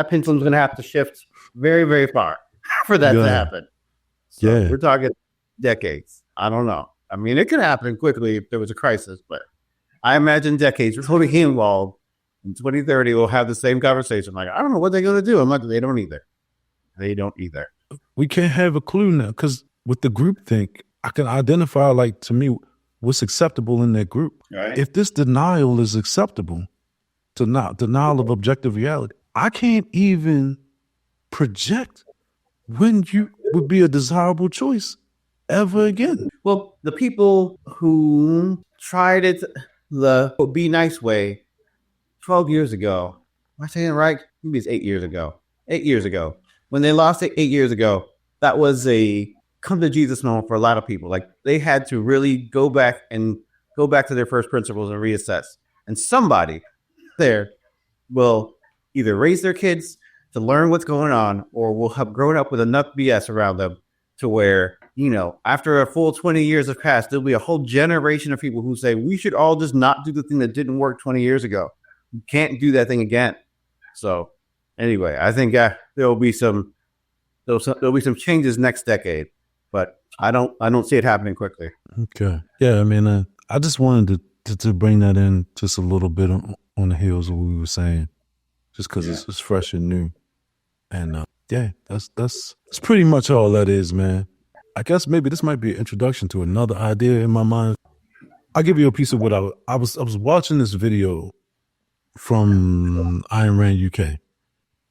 pendulum's going to have to shift very, very far for that to happen. So we're talking decades. I don't know. I mean, it could happen quickly if there was a crisis, but I imagine decades before we get involved. In 2030, we'll have the same conversation. Like, I don't know what they're going to do. I'm like, they don't either. We can't have a clue now because with the groupthink, I can identify, like, to me, what's acceptable in that group. Right. If this denial is acceptable, denial of objective reality, I can't even project when you would be a desirable choice ever again. Well, the people who tried it the be nice way 12 years ago, am I saying it right? Maybe it's 8 years ago. 8 years ago. When they lost it 8 years ago, that was a come to Jesus moment for a lot of people. Like they had to really go back to their first principles and reassess. And somebody there will either raise their kids to learn what's going on or will have grown up with enough BS around them to where, after a full 20 years have passed, there'll be a whole generation of people who say, we should all just not do the thing that didn't work 20 years ago. You can't do that thing again. So anyway, I think there'll be some changes next decade, but I don't see it happening quickly. Okay. Yeah. I mean, I just wanted to bring that in just a little bit on the heels of what we were saying, just because it's fresh and new. And that's pretty much all that is, man. I guess maybe this might be an introduction to another idea in my mind. I'll give you a piece of what I was watching this video from Ayn Rand UK,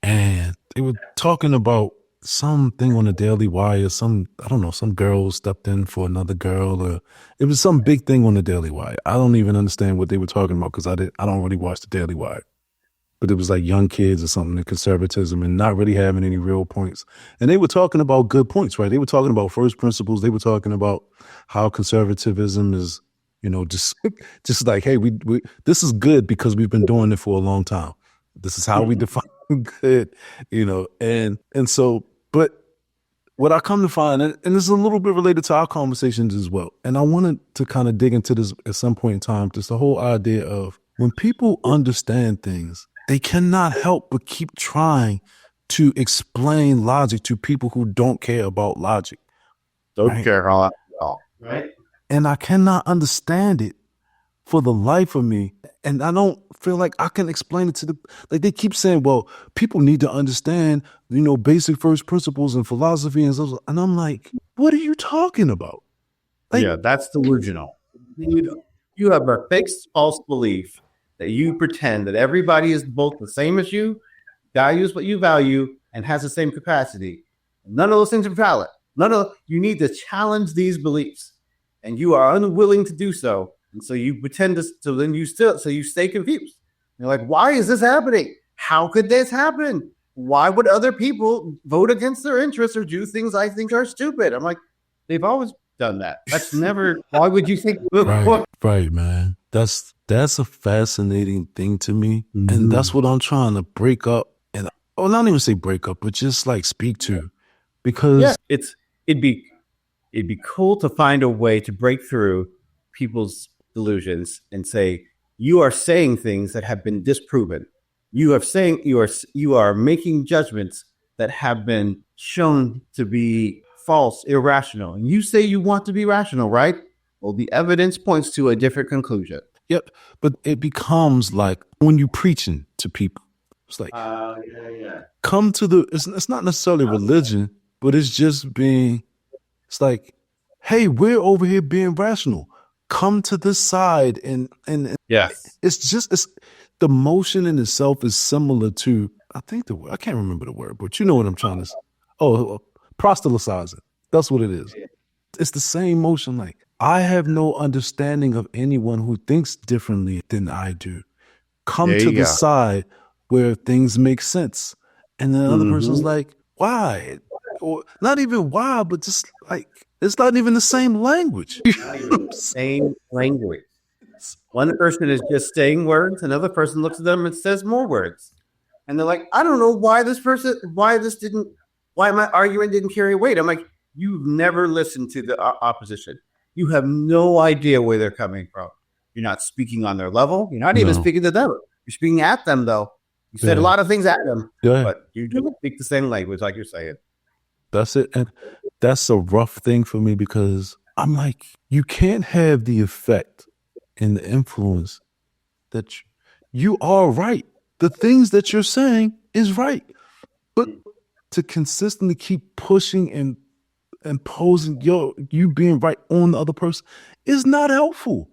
and they were talking about something on the Daily Wire. Some girl stepped in for another girl, or it was some big thing on the Daily Wire. I don't even understand what they were talking about because I don't really watch the Daily Wire. But it was like young kids or something in conservatism and not really having any real points. And they were talking about good points, right? They were talking about first principles. They were talking about how conservatism is, just like, hey, we this is good because we've been doing it for a long time. This is how we define good, and so, but what I come to find, and this is a little bit related to our conversations as well, and I wanted to kind of dig into this at some point in time, just the whole idea of when people understand things, they cannot help but keep trying to explain logic to people who don't care about logic. Don't care at all. Right? And I cannot understand it for the life of me. And I don't feel like I can explain it to they keep saying, well, people need to understand, basic first principles and philosophy and stuff. And I'm like, what are you talking about? Yeah, that's delusional. You have a fixed false belief that you pretend that everybody is both the same as you, values what you value, and has the same capacity. None of those things are valid. You need to challenge these beliefs, and you are unwilling to do so. And so you pretend to, so you stay confused. You're like, why is this happening? How could this happen? Why would other people vote against their interests or do things I think are stupid? I'm like, they've always done that. That's never, why would you think? Right, man. That's a fascinating thing to me. Mm-hmm. And that's what I'm trying to break up. And not even say break up, but just like speak to. Because it'd be cool to find a way to break through people's delusions and say, you are saying things that have been disproven. You are making judgments that have been shown to be false, irrational. And you say you want to be rational, right? Well, the evidence points to a different conclusion. Yep. But it becomes like when you're preaching to people, it's like, come to it's not necessarily religion, but it's just it's like, hey, we're over here being rational. Come to this side. And it's the motion in itself is similar to, I think I can't remember the word, but you know what I'm trying to say. Proselytizing. That's what it is. It's the same motion. Like, I have no understanding of anyone who thinks differently than I do. Come to the side where things make sense. And the other person's like, why? Or not even why, but just like, it's not even the same language. Same language. One person is just saying words, another person looks at them and says more words. And they're like, I don't know why my argument didn't carry weight. I'm like, you've never listened to the opposition. You have no idea where they're coming from. You're not speaking on their level. You're not even speaking to them. You're speaking at them, though. You said a lot of things at them, but you do speak the same language, like you're saying. That's it. And that's a rough thing for me because I'm like, you can't have the effect and the influence that you are right. The things that you're saying is right. But to consistently keep pushing and imposing you being right on the other person is not helpful.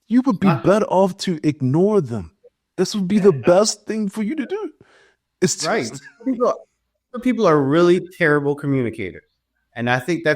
You would be better off to ignore them. This would be the best thing for you to do. It's just, right. People are really terrible communicators. And I think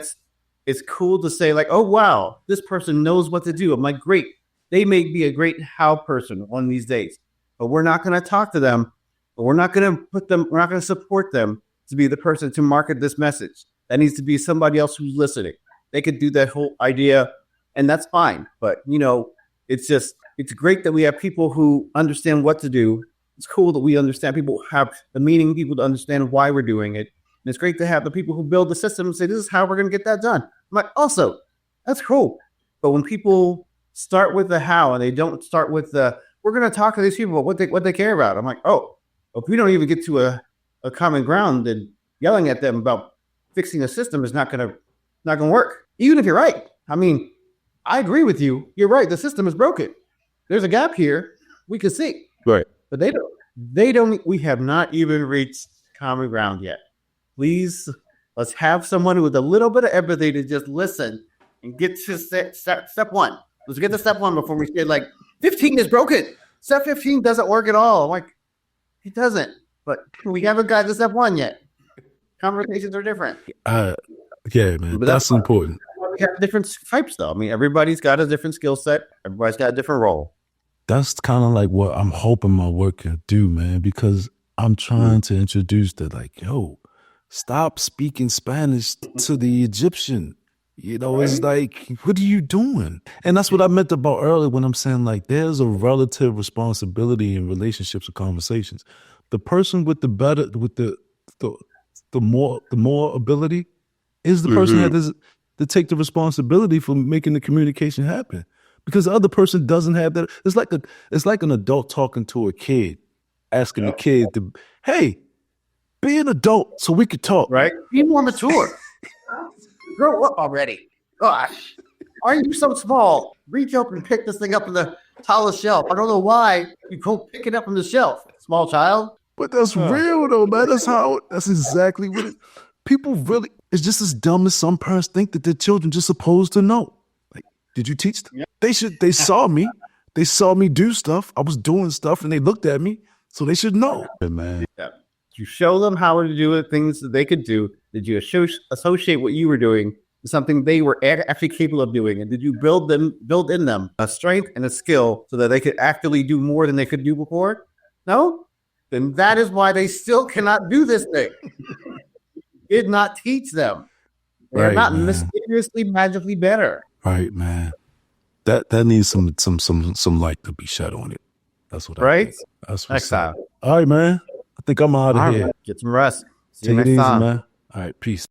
it's cool to say like, oh, wow, this person knows what to do. I'm like, great. They may be a great how person on these days, but we're not going to talk to them, but we're not going to support them to be the person to market this message. That needs to be somebody else who's listening. They could do that whole idea, and that's fine. But, it's great that we have people who understand what to do. It's cool that we understand people have the meaning, people to understand why we're doing it. And it's great to have the people who build the system and say, this is how we're going to get that done. I'm like, also, that's cool. But when people start with the how and they don't start with we're going to talk to these people about what they care about. I'm like, if we don't even get to a common ground, then yelling at them about fixing a system is not going to work. Even if you're right. I mean, I agree with you. You're right. The system is broken. There's a gap here. We can see. Right. But we have not even reached common ground yet. Please Let's have someone with a little bit of empathy to just listen and get to step one. Let's get to step one before we say, like, 15 is broken. Step 15 doesn't work at all. I'm like, it doesn't. But we haven't got to step one yet. Conversations are different. Yeah, man. But that's important. We have different types, though. I mean, everybody's got a different skill set. Everybody's got a different role. That's kind of like what I'm hoping my work can do, man, because I'm trying to introduce that, like, yo, stop speaking Spanish to the Egyptian. You know, it's like, what are you doing? And that's what I meant about earlier when I'm saying, like, there's a relative responsibility in relationships and conversations. The person with the better, with the more ability is the person that has to take the responsibility for making the communication happen. Because the other person doesn't have that. It's like an adult talking to a kid, asking the kid to, hey, be an adult so we could talk. Right? Be more mature. Grow up already. Gosh. Why are you so small? Reach up and pick this thing up on the tallest shelf. I don't know why you go pick it up on the shelf. Small child. But that's real though, man. That's exactly what it, people really, it's just as dumb as some parents think that their children just supposed to know. Like, did you teach them? Yeah. They saw me. They saw me do stuff. I was doing stuff and they looked at me. So they should know. Man. Yeah. You show them how to do it, things that they could do. Did you associate what you were doing with something they were actually capable of doing? And did you build in them a strength and a skill so that they could actively do more than they could do before? No? Then that is why they still cannot do this thing. Did not teach them. They're not mysteriously, magically better. Right, man. That needs some light to be shed on it. That's what I think. That's what's next time. All right, man. I think I'm out of here. Get some rest. See Take you it next easy, time. man. All right, peace.